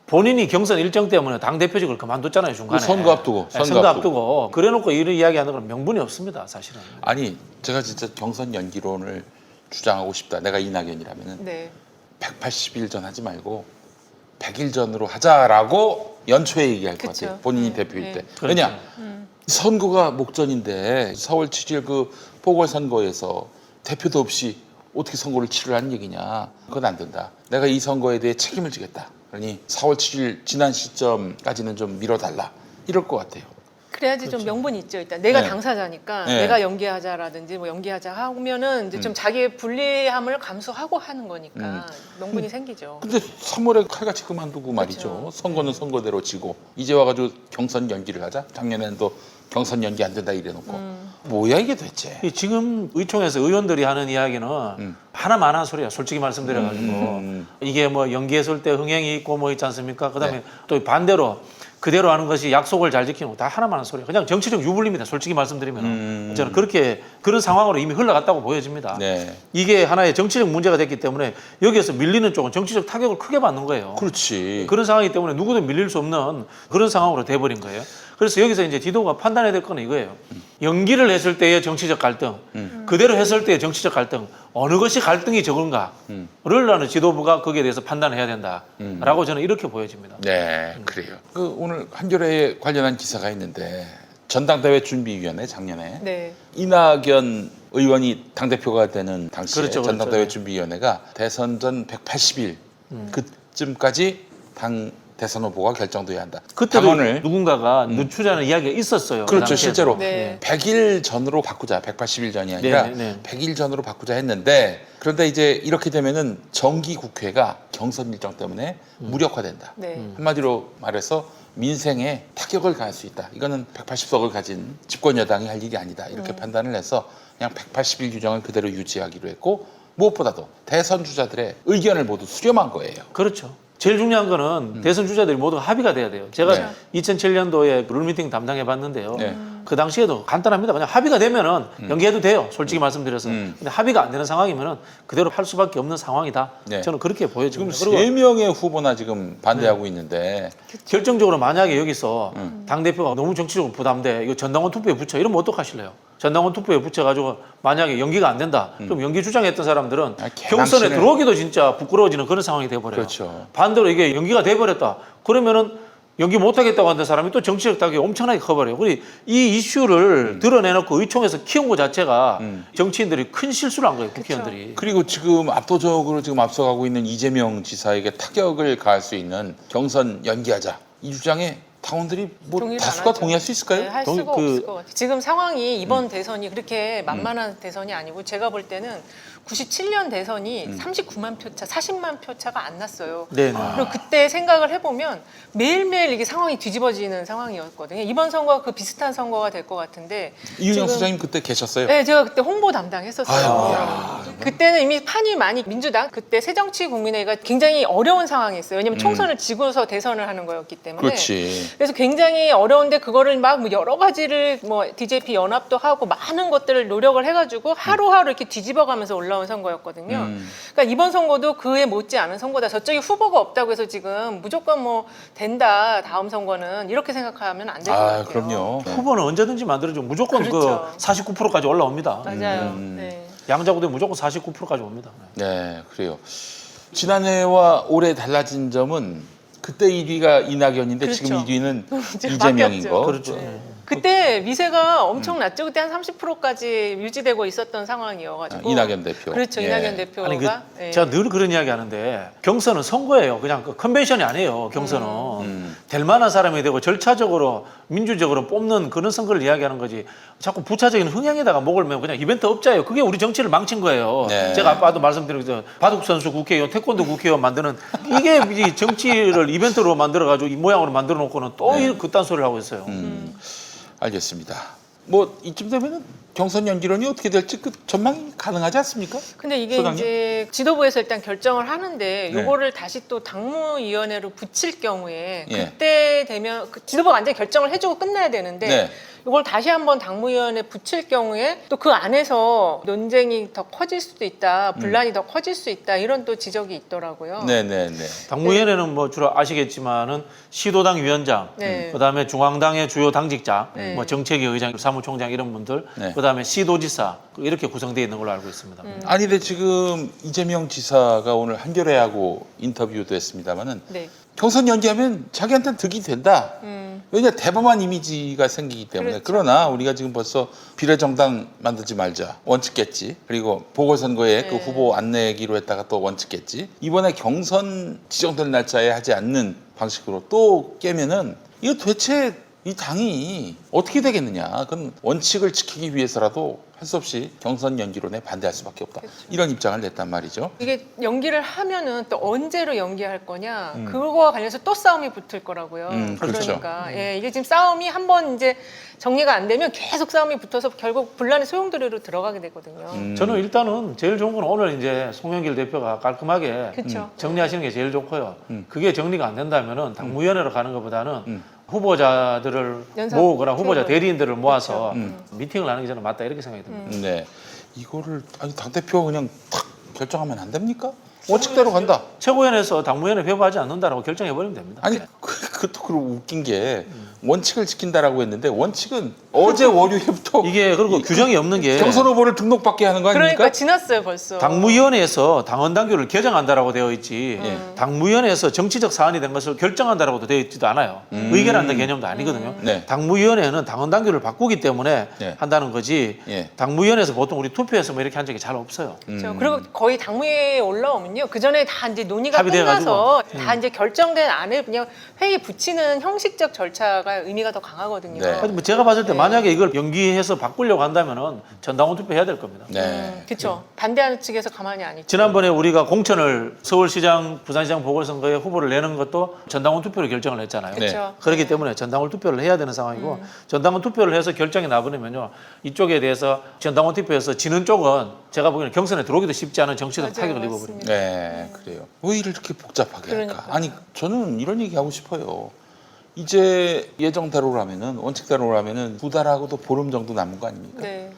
본인이 경선 일정 때문에 당 대표직을 그만뒀잖아요 중간에. 그 선거 앞두고. 네, 선거 앞두고 그래놓고 이런 이야기하는 건 명분이 없습니다 사실은. 아니 제가 진짜 경선 연기론을 주장하고 싶다. 내가 이낙연이라면은 네. 180일 전 하지 말고 100일 전으로 하자라고 연초에 얘기할 것 그쵸. 같아요. 본인이 네. 대표일 네. 때. 그렇죠. 왜냐? 선거가 목전인데 4월 7일 그 보궐선거에서 대표도 없이 어떻게 선거를 치르라는 얘기냐. 그건 안 된다. 내가 이 선거에 대해 책임을 지겠다. 그러니 4월 7일 지난 시점까지는 좀 미뤄달라. 이럴 것 같아요. 그래야지 좀 명분이 있죠. 일단 내가 네. 당사자니까 네. 내가 연기하자라든지 뭐 연기하자 하면은 이제 좀 자기의 불리함을 감수하고 하는 거니까 명분이 생기죠. 근데 3월에 칼같이 그만두고 말이죠. 선거는 선거대로 지고 이제 와가지고 경선 연기를 하자. 작년에는 또 경선 연기 안 된다 이래놓고 뭐야 이게 대체? 이 지금 의총에서 의원들이 하는 이야기는 하나만한 소리야. 솔직히 말씀드려가지고 이게 뭐 연기했을 때 흥행이 있고 뭐 있지 않습니까? 그다음에 네. 또 반대로 그대로 하는 것이 약속을 잘 지키는 거 다 하나만한 소리야. 그냥 정치적 유불리입니다. 솔직히 말씀드리면 저는 그렇게 그런 상황으로 이미 흘러갔다고 보여집니다. 네. 이게 하나의 정치적 문제가 됐기 때문에 여기에서 밀리는 쪽은 정치적 타격을 크게 받는 거예요. 그렇지. 그런 상황이기 때문에 누구도 밀릴 수 없는 그런 상황으로 돼버린 거예요. 그래서 여기서 이제 지도가 판단해야 될 건 이거예요. 연기를 했을 때의 정치적 갈등, 그대로 했을 때의 정치적 갈등, 어느 것이 갈등이 적은가를 나는 지도부가 거기에 대해서 판단을 해야 된다라고 저는 이렇게 보여집니다. 네, 그래요. 그 오늘 한겨레에 관련한 기사가 있는데 전당대회 준비위원회 작년에 네. 이낙연 의원이 당대표가 되는 당시에 그렇죠, 전당대회 그렇죠. 준비위원회가 대선 전 180일 그쯤까지 당 대선 후보가 결정돼야 한다. 그때도 당원을 누군가가 늦추자는 이야기가 있었어요. 그 그렇죠. 당시에도. 실제로 네. 100일 전으로 바꾸자. 180일 전이 아니라 네, 네, 네. 100일 전으로 바꾸자 했는데 그런데 이제 이렇게 되면은 정기 국회가 경선 일정 때문에 무력화된다. 네. 한마디로 말해서 민생에 타격을 가할 수 있다. 이거는 180석을 가진 집권 여당이 할 일이 아니다. 이렇게 판단을 해서 그냥 180일 규정을 그대로 유지하기로 했고 무엇보다도 대선 주자들의 의견을 모두 수렴한 거예요. 그렇죠. 제일 중요한 거는 대선 주자들이 모두 합의가 돼야 돼요. 제가 네. 2007년도에 룰미팅 담당해 봤는데요. 네. 그 당시에도 간단합니다. 그냥 합의가 되면은 연기해도 돼요. 솔직히 말씀드려서. 근데 합의가 안 되는 상황이면은 그대로 할 수밖에 없는 상황이다. 네. 저는 그렇게 보여집니다. 지금 3명의 후보나 지금 반대하고 있는데 결정적으로 만약에 여기서 당대표가 너무 정치적으로 부담돼. 이거 전당원 투표에 붙여. 이러면 어떡하실래요? 전당원 투표에 붙여가지고 만약에 연기가 안 된다. 그럼 연기 주장했던 사람들은 경선에 개망신을- 들어오기도 진짜 부끄러워지는 그런 상황이 돼버려요. 그렇죠. 반대로 이게 연기가 돼버렸다. 그러면은 연기 못하겠다고 하는 사람이 또 정치적 타격이 엄청나게 커버려요. 그리고 이 이슈를 드러내놓고 의총에서 키운 것 자체가 정치인들이 큰 실수를 한 거예요. 국회의원들이. 그리고 지금 압도적으로 지금 앞서가고 있는 이재명 지사에게 타격을 가할 수 있는 경선 연기하자 이 주장에 당원들이 뭐 동의를 다수가 안 하죠. 동의할 수 있을까요? 네, 할 수가 없을 것 같아요. 지금 상황이 이번 대선이 그렇게 만만한 대선이 아니고 제가 볼 때는 97년 대선이 39만 표 차, 40만 표 차가 안 났어요. 네. 그리고 그때 생각을 해보면 매일매일 이게 상황이 뒤집어지는 상황이었거든요. 이번 선거가 그 비슷한 선거가 될 것 같은데 이윤영 지금- 수장님 그때 계셨어요? 네, 제가 그때 홍보 담당했었어요. 아이고야. 그때는 이미 판이 많이 민주당 그때 새정치국민회의가 굉장히 어려운 상황이었어요. 왜냐하면 총선을 지고서 대선을 하는 거였기 때문에. 그렇지. 그래서 굉장히 어려운데 그거를 막 뭐 여러 가지를 뭐 DJP 연합도 하고 많은 것들을 노력을 해가지고 하루하루 이렇게 뒤집어가면서 올라온 선거였거든요. 그러니까 이번 선거도 그에 못지 않은 선거다. 저쪽에 후보가 없다고 해서 지금 무조건 뭐 된다 다음 선거는 이렇게 생각하면 안 될 것 같아요. 그럼요. 네. 후보는 언제든지 만들어주면 무조건 그렇죠. 그 49%까지 올라옵니다. 맞아요. 네. 양자구도 무조건 49%까지 옵니다. 네, 그래요. 지난해와 올해 달라진 점은 그때 1위가 이낙연인데 그렇죠. 지금 1위는 지금 이재명인 바뀌었죠. 거. 그렇죠. 네. 그때 미세가 엄청 낮죠. 그때 한 30%까지 유지되고 있었던 상황이어가지고. 이낙연 대표. 그렇죠. 예. 이낙연 대표가. 아니 예. 제가 늘 그런 이야기 하는데 경선은 선거예요. 그냥 그 컨벤션이 아니에요. 경선은 될 만한 사람이 되고 절차적으로 민주적으로 뽑는 그런 선거를 이야기하는 거지. 자꾸 부차적인 흥행에다가 목을 매고 그냥 이벤트 업자예요. 그게 우리 정치를 망친 거예요. 네. 제가 아까도 말씀드린 것처럼 바둑 선수 국회의원, 태권도 국회의원 만드는 이게 이 정치를 이벤트로 만들어가지고 이 모양으로 만들어 놓고는 또 그딴 소리를 하고 있어요. 알겠습니다. 뭐 이쯤 되면은 경선 연기론이 어떻게 될지 그 전망이 가능하지 않습니까? 근데 이게 소장님? 이제 지도부에서 일단 결정을 하는데 네. 요거를 다시 또 당무위원회로 붙일 경우에 예. 그때 되면 그 지도부가 완전히 결정을 해주고 끝나야 되는데 네. 이걸 다시 한번 당무위원회 붙일 경우에 또 그 안에서 논쟁이 더 커질 수도 있다, 분란이 더 커질 수 있다 이런 또 지적이 있더라고요. 네네네. 당무위원회는 뭐 주로 아시겠지만은 시도당 위원장, 네. 그다음에 중앙당의 주요 당직자, 네. 뭐 정책위 의장, 사무총장 이런 분들, 네. 그다음에 시도지사 이렇게 구성되어 있는 걸로 알고 있습니다. 아니 근데 지금 이재명 지사가 오늘 한겨레하고 인터뷰도 했습니다마는 네. 경선 연기하면 자기한테는 득이 된다. 왜냐 대범한 이미지가 생기기 때문에. 그렇죠. 그러나 우리가 지금 벌써 비례정당 만들지 말자 원칙 깼지. 그리고 보궐선거에 그 네. 후보 안 내기로 했다가 또 원칙 깼지. 이번에 경선 지정될 날짜에 하지 않는 방식으로 또 깨면은 이거 도대체 이 당이 어떻게 되겠느냐. 그건 원칙을 지키기 위해서라도 할 수 없이 경선 연기론에 반대할 수밖에 없다. 그렇죠. 이런 입장을 냈단 말이죠. 이게 연기를 하면은 또 언제로 연기할 거냐 그거와 관련해서 또 싸움이 붙을 거라고요. 그렇죠. 그러니까 예, 이게 지금 싸움이 한번 이제 정리가 안 되면 계속 싸움이 붙어서 결국 분란의 소용돌이로 들어가게 되거든요. 저는 일단은 제일 좋은 건 오늘 이제 송영길 대표가 깔끔하게 그렇죠. 정리하시는 게 제일 좋고요. 그게 정리가 안 된다면은 당무위원회로 가는 것보다는 후보자들을 연사 모으거나 후보자 테이블. 대리인들을 모아서 미팅을 하는 게 저는 맞다 이렇게 생각이 듭니다. 네. 이거를 아니 당 대표가 그냥 탁 결정하면 안 됩니까? 원칙대로 간다. 최고위원회에서 당무위원회 배부하지 않는다라고 결정해버리면 됩니다. 아니 그것도 그렇고 웃긴 게 원칙을 지킨다라고 했는데 원칙은 어제 월요일부터 이게 그리고 규정이 없는 게 경선 후보를 등록받게 하는 거 아닙니까? 그러니까 지났어요 벌써. 당무위원회에서 당원 당규를 개정한다라고 되어 있지 예. 당무위원회에서 정치적 사안이 된 것을 결정한다라고도 되어 있지도 않아요. 의결한다는 개념도 아니거든요. 네. 당무위원회는 당원 당규를 바꾸기 때문에 네. 한다는 거지 예. 당무위원회에서 보통 우리 투표해서 뭐 이렇게 한 적이 잘 없어요. 그렇죠. 그리고 거의 당무회에 올라오면요. 그 전에 다 이제 논의가 합의돼가지고. 끝나서 다 이제 결정된 안을 그냥 회의에 붙이는 형식적 절차가 의미가 더 강하거든요. 네. 하여튼 뭐 제가 봤을 때 만약에 이걸 연기해서 바꾸려고 한다면은 전당원 투표해야 될 겁니다. 네. 그렇죠. 반대하는 측에서 가만히 안 있죠. 지난번에 우리가 공천을 서울시장, 부산시장 보궐선거에 후보를 내는 것도 전당원 투표로 결정을 했잖아요. 네. 그렇죠. 그렇기 때문에 전당원 투표를 해야 되는 상황이고 전당원 투표를 해서 결정이 나버리면요 이쪽에 대해서 전당원 투표에서 지는 쪽은 제가 보기에는 경선에 들어오기도 쉽지 않은 정치적 맞아요, 타격을 입어버립니다. 맞습니다. 네, 그래요. 왜 이렇게 복잡하게 할까? 그러니까. 아니, 저는 이런 얘기 하고 싶어요. 이제 예정대로라면은 원칙대로라면은 2달하고도 보름 정도 남은 거 아닙니까? 네.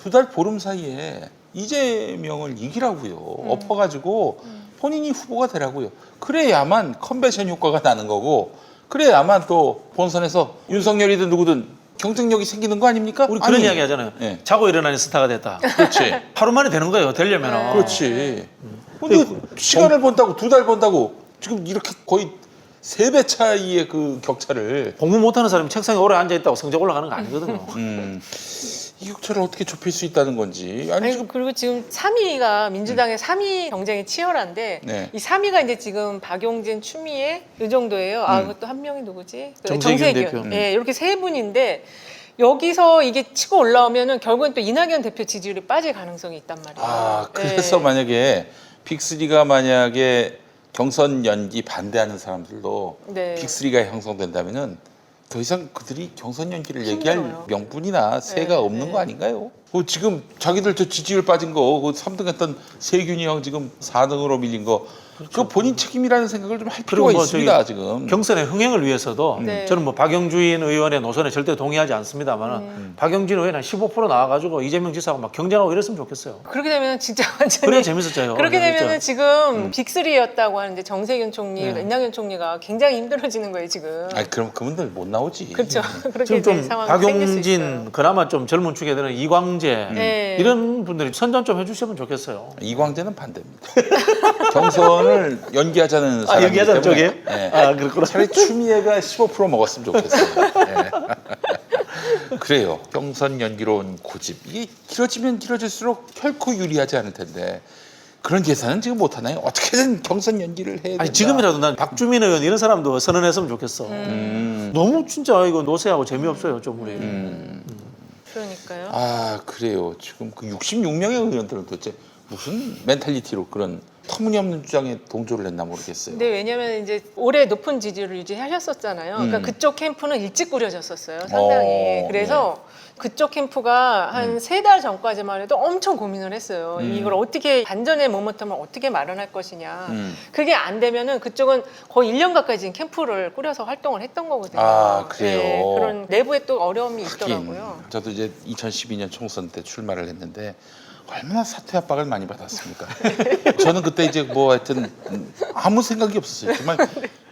2달 보름 사이에 이재명을 이기라고요. 엎어가지고 본인이 후보가 되라고요. 그래야만 컨벤션 효과가 나는 거고, 그래야만 또 본선에서 윤석열이든 누구든 경쟁력이 생기는 거 아닙니까? 우리 그런 아니, 이야기 하잖아요. 네. 자고 일어나는 스타가 됐다. 그렇지. 하루 만에 되는 거예요. 되려면. 그렇지. 근데 시간을 본다고 2달 본다고 지금 이렇게 거의 3배 차이의 그 격차를 공부 못하는 사람이 책상에 오래 앉아 있다고 성적 올라가는 거 아니거든요. 이 격차를 어떻게 좁힐 수 있다는 건지. 아니 아니, 지금 그리고 지금 3위가 민주당의 3위 경쟁이 치열한데 네. 이 3위가 이제 지금 박용진, 추미애 이 정도예요. 아, 그것도 한 명이 누구지? 그 정세균 대표. 예, 이렇게 세 분인데 여기서 이게 치고 올라오면은 결국엔 또 이낙연 대표 지지율이 빠질 가능성이 있단 말이에요. 아 그래서 예. 만약에 빅3가 만약에 경선 연기 반대하는 사람들도 네. 빅3가 형성된다면은 더 이상 그들이 경선 연기를 얘기할 힘들어요. 명분이나 새가 네, 없는 네. 거 아닌가요? 지금 자기들 저 지지율 빠진 거, 그 3등했던 세균이 형 지금 4등으로 밀린 거, 그 본인 책임이라는 생각을 좀 할 필요가 뭐 있습니다 저기 지금. 경선의 흥행을 위해서도 네. 저는 뭐 박영주인 의원의 노선에 절대 동의하지 않습니다만 박영진 의원이 한 15% 나와가지고 이재명 지사하고 막 경쟁하고 이랬으면 좋겠어요. 그렇게 되면 진짜 완전히 그래야 재밌었죠. 그렇게 되면은 지금 음. 빅3였다고 하는데 정세균 총리, 네. 이낙연 총리가 굉장히 힘들어지는 거예요 지금. 아니 그럼 그분들 못 나오지. 그렇죠. 그렇게 지금 될 좀 상황이 생길 수 있어요. 박용진 그나마 좀 젊은 축에 드는 이광재 네. 이런 분들이 선전 좀 해주시면 좋겠어요. 이광재는 반대입니다. 경선을 연기하자는 사람이기 연기하자는 때문에. 쪽에? 네. 아, 그렇구나. 차라리 추미애가 15% 먹었으면 좋겠어요. 네. 그래요. 경선 연기론 고집 이게 길어지면 길어질수록 결코 유리하지 않을 텐데 그런 계산은 지금 못 하나요? 어떻게든 경선 연기를 해야 된다. 아니 지금이라도 난 박주민 의원 이런 사람도 선언했으면 좋겠어. 너무 진짜 이거 노쇠하고 재미없어요 좀 우리. 그러니까요. 아 그래요. 지금 그 66명의 의원들은 도대체 무슨 멘탈리티로 그런 터무니없는 주장에 동조를 했나 모르겠어요. 네, 왜냐하면 이제 오래 높은 지지를 유지하셨었잖아요. 그러니까 그쪽 캠프는 일찍 꾸려졌었어요, 상당히. 그래서 그쪽 캠프가 한 3달 전까지만 해도 엄청 고민을 했어요. 이걸 어떻게 반전의 모멘텀을 어떻게 마련할 것이냐. 그게 안 되면은 그쪽은 거의 1년 가까이 지금 캠프를 꾸려서 활동을 했던 거거든요. 아, 그래요? 네, 그런 내부에 또 어려움이 하긴, 있더라고요. 저도 이제 2012년 총선 때 출마를 했는데 얼마나 사퇴 압박을 많이 받았습니까? 저는 그때 이제 뭐 하여튼 아무 생각이 없었어요. 정말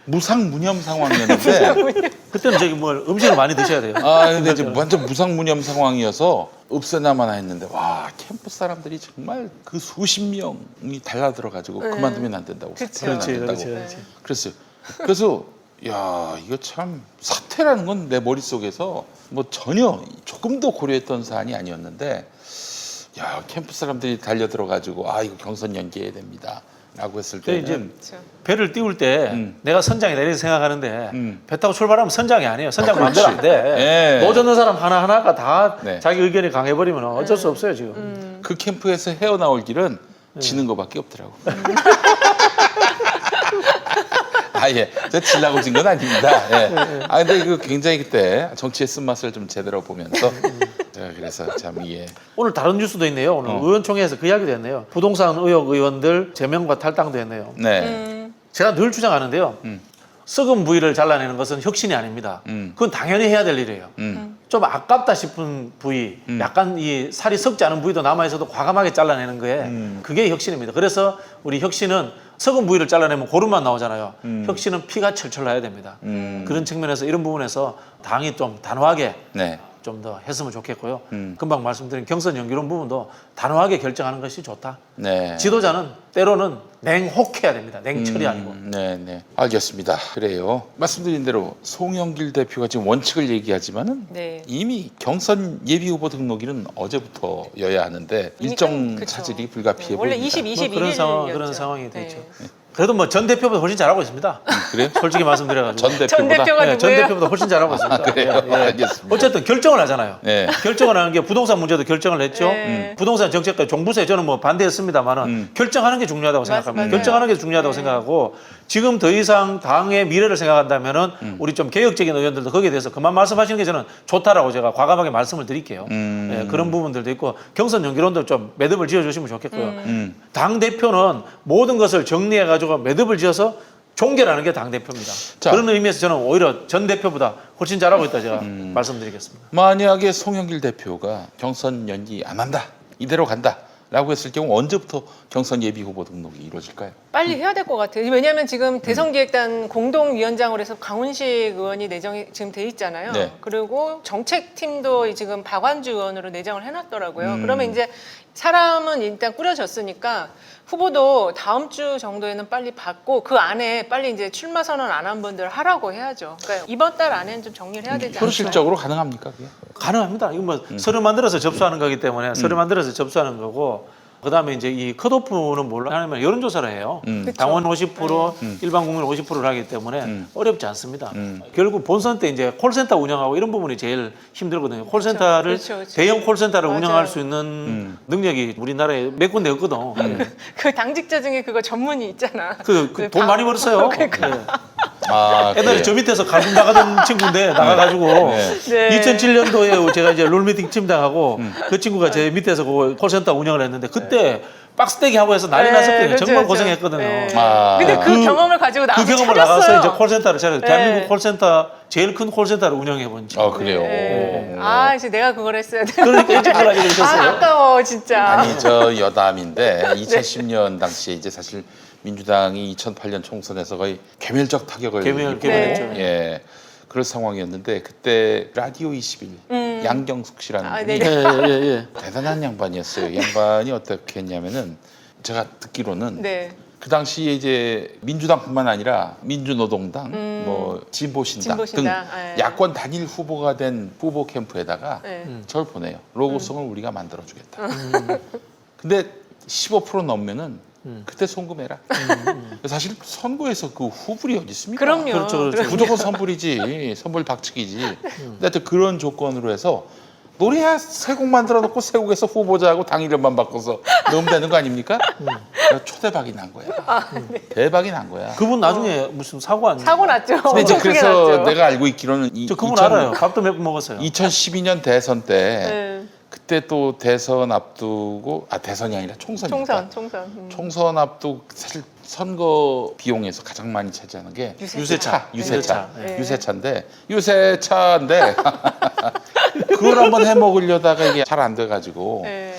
무상무념 상황이었는데 그때는 저기 뭐 음식을 많이 드셔야 돼요. 아 근데 이제 완전 무상무념 상황이어서 없애나마나 했는데 와 캠프 사람들이 정말 그 수십 명이 달라들어가지고 그만두면 안 된다고 그쵸. 사퇴는 안 그렇지, 된다고 그렇지, 그렇지. 그랬어요. 그래서 야 이거 참 사퇴라는 건 내 머릿속에서 뭐 전혀 조금도 고려했던 사안이 아니었는데 야 캠프 사람들이 달려들어가지고 아 이거 경선 연기해야 됩니다 라고 했을 그 이제 때는 그렇죠. 배를 띄울 때 내가 선장이다 이렇게 생각하는데 음. 배 타고 출발하면 선장이 아니에요. 선장 그렇지. 마음대로 안 돼. 예. 노젓는 사람 하나하나가 다 네. 자기 의견이 강해버리면 어쩔 수 없어요 지금. 그 캠프에서 헤어나올 길은 지는 것밖에 없더라고. 아 예, 제가 질라고 진 건 아닙니다. 예. 아 근데 그 굉장히 그때 정치의 쓴맛을 좀 제대로 보면서 그래서 참 예. 오늘 다른 뉴스도 있네요. 오늘 의원총회에서 그 이야기도 했네요. 부동산 의혹 의원들 제명과 탈당도 했네요. 네. 제가 늘 주장하는데요. 썩은 부위를 잘라내는 것은 혁신이 아닙니다. 그건 당연히 해야 될 일이에요. 좀 아깝다 싶은 부위, 약간 이 살이 썩지 않은 부위도 남아있어도 과감하게 잘라내는 거에 그게 혁신입니다. 그래서 우리 혁신은 썩은 부위를 잘라내면 고름만 나오잖아요. 혁신은 피가 철철 나야 됩니다. 그런 측면에서 이런 부분에서 당이 좀 단호하게 네. 좀 더 했으면 좋겠고요. 금방 말씀드린 경선 연기론 부분도 단호하게 결정하는 것이 좋다. 네. 지도자는 때로는 냉혹해야 됩니다. 냉철이 아니고. 네, 네. 알겠습니다. 그래요. 말씀드린 대로 송영길 대표가 지금 원칙을 얘기하지만은 네. 이미 경선 예비 후보 등록일은 어제부터여야 하는데 이미 일정 그쵸. 차질이 불가피해 네, 원래 보입니다. 20, 뭐 21일이었죠. 그런 상황이 됐죠. 그래도 뭐 전 대표보다 훨씬 잘하고 있습니다. 그래요? 솔직히 말씀드려가지고. 전 대표보다. 대표가 네, 전 누구예요? 대표보다 훨씬 잘하고 있습니다. 그래요? 예, 예. 알겠습니다. 어쨌든 결정을 하잖아요. 네. 결정을 하는 게 부동산 문제도 결정을 했죠. 네. 부동산 정책과 종부세 저는 뭐 반대했습니다만은 결정하는 게 중요하다고 생각합니다. 맞아요. 결정하는 게 중요하다고 생각하고 지금 더 이상 당의 미래를 생각한다면은 우리 좀 개혁적인 의원들도 거기에 대해서 그만 말씀하시는 게 저는 좋다라고 제가 과감하게 말씀을 드릴게요. 예, 그런 부분들도 있고 경선 연기론도 좀 매듭을 지어주시면 좋겠고요. 당 대표는 모든 것을 정리해 가지고 매듭을 지어서 종결하는 게 당 대표입니다. 자. 그런 의미에서 저는 오히려 전 대표보다 훨씬 잘하고 있다 제가 말씀드리겠습니다. 만약에 송영길 대표가 경선 연기 안 한다. 이대로 간다. 라고 했을 경우 언제부터 경선 예비 후보 등록이 이루어질까요? 빨리 해야 될 것 같아요. 왜냐하면 지금 대선기획단 공동위원장으로 해서 강훈식 의원이 내정이 지금 돼 있잖아요. 네. 그리고 정책팀도 지금 박완주 의원으로 내정을 해놨더라고요. 그러면 이제 사람은 일단 꾸려졌으니까 후보도 다음 주 정도에는 빨리 받고 그 안에 빨리 이제 출마 선언 안 한 분들 하라고 해야죠. 그러니까 이번 달 안에는 좀 정리를 해야 되지 않을까. 현실적으로 가능합니까? 그게? 가능합니다. 이거 뭐 서류 만들어서 접수하는 거기 때문에 서류 만들어서 접수하는 거고 그다음에 이제 이 컷오프는 뭘로 하냐면 여론조사를 해요. 당원 50%, 일반 국민 50%를 하기 때문에 어렵지 않습니다. 결국 본선 때 이제 콜센터 운영하고 이런 부분이 제일 힘들거든요. 콜센터를 그렇죠. 대형 콜센터를 맞아요. 운영할 수 있는 능력이 우리나라에 몇 군데 없거든. 그 당직자 중에 그거 전문이 있잖아. 돈 많이 벌었어요. 그러니까. 예. 아, 옛날에 그래요? 저 밑에서 갈굼 나가던 친구인데 나가가지고 네. 2007년도에 제가 이제 롤미팅 팀장하고 그 친구가 제 밑에서 그 콜센터 운영을 했는데 그때 박스떼기 하고 해서 난리 네, 났었거든요. 그렇죠, 정말 그렇죠. 고생했거든요. 네. 아. 근데 그 경험을 가지고 나와서 그 경험을 차렸어요. 나가서 이제 콜센터를 차렸어요. 네. 대한민국 콜센터 제일 큰 콜센터를 운영해 본 친구. 그래요. 네. 아 이제 내가 그걸 했어야 돼. 그러니까 일찍 하려고 아 그러셨어요. 아까워 진짜. 아니 저 여담인데 2010년 당시에 이제 사실 민주당이 2008년 총선에서 거의 괴멸적 타격을 괴멸했죠. 입고, 예. 그런 상황이었는데 그때 라디오 21 양경숙 씨라는 아, 분이 네. 예. 대단한 양반이었어요. 양반이 어떻게 했냐면은 제가 듣기로는 네. 그 당시에 이제 민주당뿐만 아니라 민주노동당, 뭐 진보신당 등 진보신당, 예. 야권 단일 후보가 된 후보 캠프에다가 네. 저를 보내요. 로고송을 우리가 만들어주겠다. 근데 15% 넘으면은 그때 송금해라. 사실 선거에서 그 후불이 어디 있습니까? 그럼요. 그렇죠, 그렇죠. 무조건 선불이지. 선불 박치기지. 근데 하여튼 그런 조건으로 해서 노래야 세 곡 만들어 놓고 세 곡에서 후보자하고 당 이름만 바꿔서 넣으면 되는 거 아닙니까? 초대박이 난 거야. 대박이 난 거야. 그분 나중에 무슨 사고 안 사고 났죠. 근데 이제 엄청 크게 그래서 났죠. 내가 알고 있기로는 저 그분 알아요. 밥도 몇 번 먹었어요. 2012년 대선 때 네. 그때 또 대선 앞두고 대선이 아니라 총선이니까 총선. 총선 앞두고 사실 선거 비용에서 가장 많이 차지하는 게 유세차. 네. 유세차인데 그걸 한번 해 먹으려다가 이게 잘 안 돼가지고 네.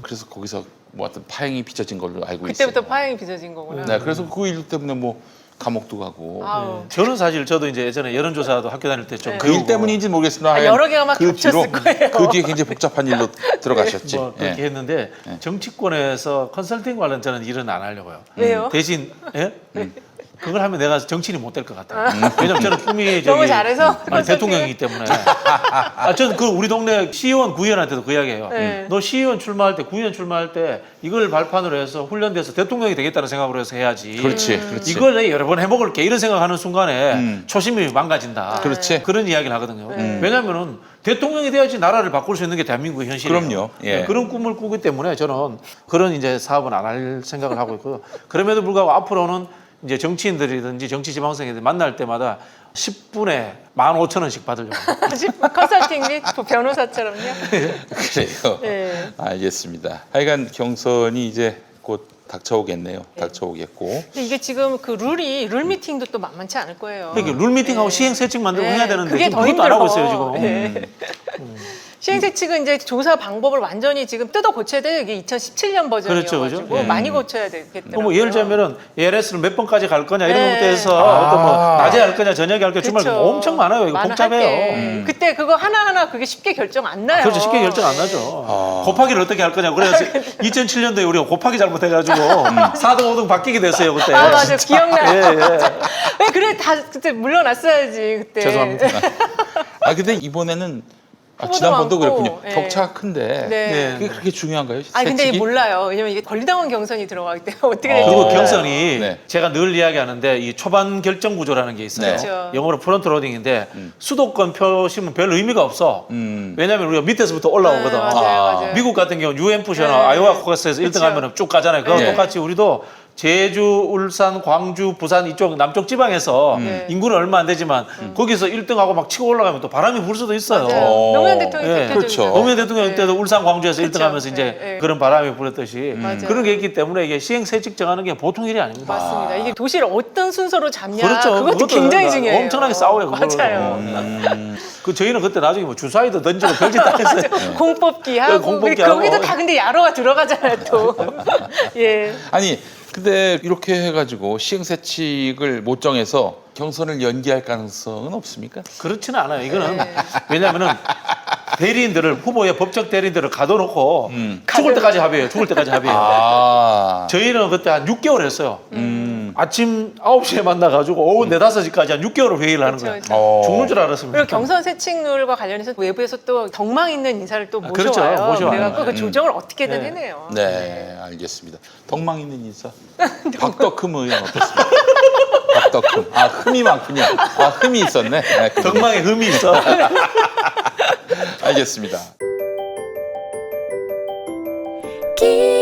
그래서 거기서 뭐 어떤 파행이 빚어진 걸로 알고 그때부터 있어요. 파행이 빚어진 거구나. 네, 그래서 그 일 때문에 뭐 감옥도 가고 아우. 저는 사실 저도 이제 예전에 여론조사도 학교 다닐 때 좀 네. 그 일 때문인지 모르겠으나 여러 개가 막 그 겹쳤을 뒤로 거예요. 그 뒤에 굉장히 복잡한 일로 들어가셨지. 뭐 그렇게 예. 했는데 정치권에서 컨설팅 관련 저는 일은 안 하려고요. 왜요? 대신 그걸 하면 내가 정치인이 못 될 것 같아요. 왜냐면 저는 꿈이 너무 잘해서 아니, 대통령이기 때문에. 저는 그 우리 동네 시의원 구의원한테도 그 이야기해요. 네. 너 시의원 출마할 때, 구의원 출마할 때 이걸 발판으로 해서 훈련돼서 대통령이 되겠다는 생각으로 해서 해야지. 그렇지, 그렇지. 이걸 내가 여러 번 해먹을게 이런 생각하는 순간에 초심이 망가진다. 그렇지. 그런 이야기를 하거든요. 왜냐면은 대통령이 돼야지 나라를 바꿀 수 있는 게 대한민국의 현실이에요. 그럼요. 예. 그런 꿈을 꾸기 때문에 저는 그런 이제 사업은 안 할 생각을 하고 있고요. 그럼에도 불구하고 앞으로는 이제 정치인들이든지 정치 지방선거에 만날 때마다 10분에 15,000원씩 받으려고. 컨설팅 및 변호사처럼요. 그래요. 네. 알겠습니다. 하여간 경선이 이제 곧 닥쳐오겠네요. 닥쳐오겠고. 근데 이게 지금 그 룰 미팅도 또 만만치 않을 거예요. 그러니까 룰 미팅하고 네. 시행 세칙 만들고 네, 해야 되는데 그게 지금 더 그것도 안 하고 힘들어. 있어요 지금. 네. 시행세칙은 이제 조사 방법을 완전히 지금 뜯어 고쳐야 돼요. 이게 2017년 버전이어가지고 그렇죠, 그렇죠. 많이 고쳐야 되겠더라고요. 뭐 예를 들자면은 ALS를 몇 번까지 갈 거냐 이런 네. 것부터 해서 어떤 뭐 낮에 할 거냐 저녁에 할 거냐 주말 그쵸. 엄청 많아요. 이거 많아, 복잡해요. 할게. 그때 그거 하나하나 그게 쉽게 결정 안 나요. 그렇죠. 쉽게 결정 안 나죠. 곱하기를 어떻게 할 거냐. 그래서 2007년도에 우리가 곱하기 잘못해가지고 4등 5등 바뀌게 됐어요 그때. 아 맞아 기억나요. 예, 예. 왜 그래 다 그때 물러났어야지 그때. 죄송합니다. 근데 이번에는 후보도 지난번도 많고, 그랬군요. 예. 격차가 큰데 네. 그게 그렇게 중요한가요? 아 근데 세칙이? 몰라요. 왜냐면 이게 권리당원 경선이 들어가기 때문에 어떻게 될지 그리고 몰라요. 경선이 네. 제가 늘 이야기하는데 이 초반 결정 구조라는 게 있어요. 네. 그렇죠. 영어로 프론트 로딩인데 수도권 표시면 별 의미가 없어. 왜냐하면 우리가 밑에서부터 올라오거든. 네, 맞아요. 미국 같은 경우 UMF시나 네. 아이오와 코커스에서 그쵸. 1등 하면 쭉 가잖아요. 그거 네. 똑같이 우리도 제주, 울산, 광주, 부산 이쪽 남쪽 지방에서 네. 인구는 얼마 안 되지만 거기서 1등하고 막 치고 올라가면 또 바람이 불 수도 있어요. 맞아요. 노무현 대통령이 예. 대표적이죠. 그렇죠. 노무현 대통령 때도 울산, 광주에서 그쵸. 1등 하면서 이제 네, 네. 그런 바람이 불었듯이 맞아요. 그런 게 있기 때문에 이게 시행세칙 정하는 게 보통 일이 아닙니다. 맞습니다. 이게 도시를 어떤 순서로 잡냐 그렇죠. 그것도 그것도 굉장히 중요해요. 엄청나게 싸워요, 그거를. 맞아요. 그 저희는 그때 나중에 뭐 주사위도 던지고 별짓 다 했어요. 공뽑기 하고 공뽑기 거기도 하고. 다 근데 야로가 들어가잖아요 또. 예. 아니 근데 이렇게 해가지고 시행세칙을 못 정해서 경선을 연기할 가능성은 없습니까? 그렇지는 않아요. 이거는 네. 왜냐하면은 대리인들을 후보의 법적 대리인들을 가둬놓고 죽을 때까지 합의해요. 죽을 때까지 합의해요. 아, 저희는 그때 한 6개월 했어요. 아침 9시에 만나가지고 오후 4, 5시까지 한 6개월을 회의를 하는 거예요. 그렇죠. 죽는 줄 알았습니다. 그리고 경선 세칙률과 관련해서 외부에서 또 덕망 있는 인사를 또 그렇죠. 모셔와요. 모셔와요. 그래갖고 그 조정을 어떻게든 네. 해내요. 네, 알겠습니다. 덕망 있는 인사. 박덕흠 의원 어떻습니까? 박덕흠. 아, 흠이 많군요. 아, 흠이 있었네. 네, 그럼. 덕망에 흠이 있어. 알겠습니다. 길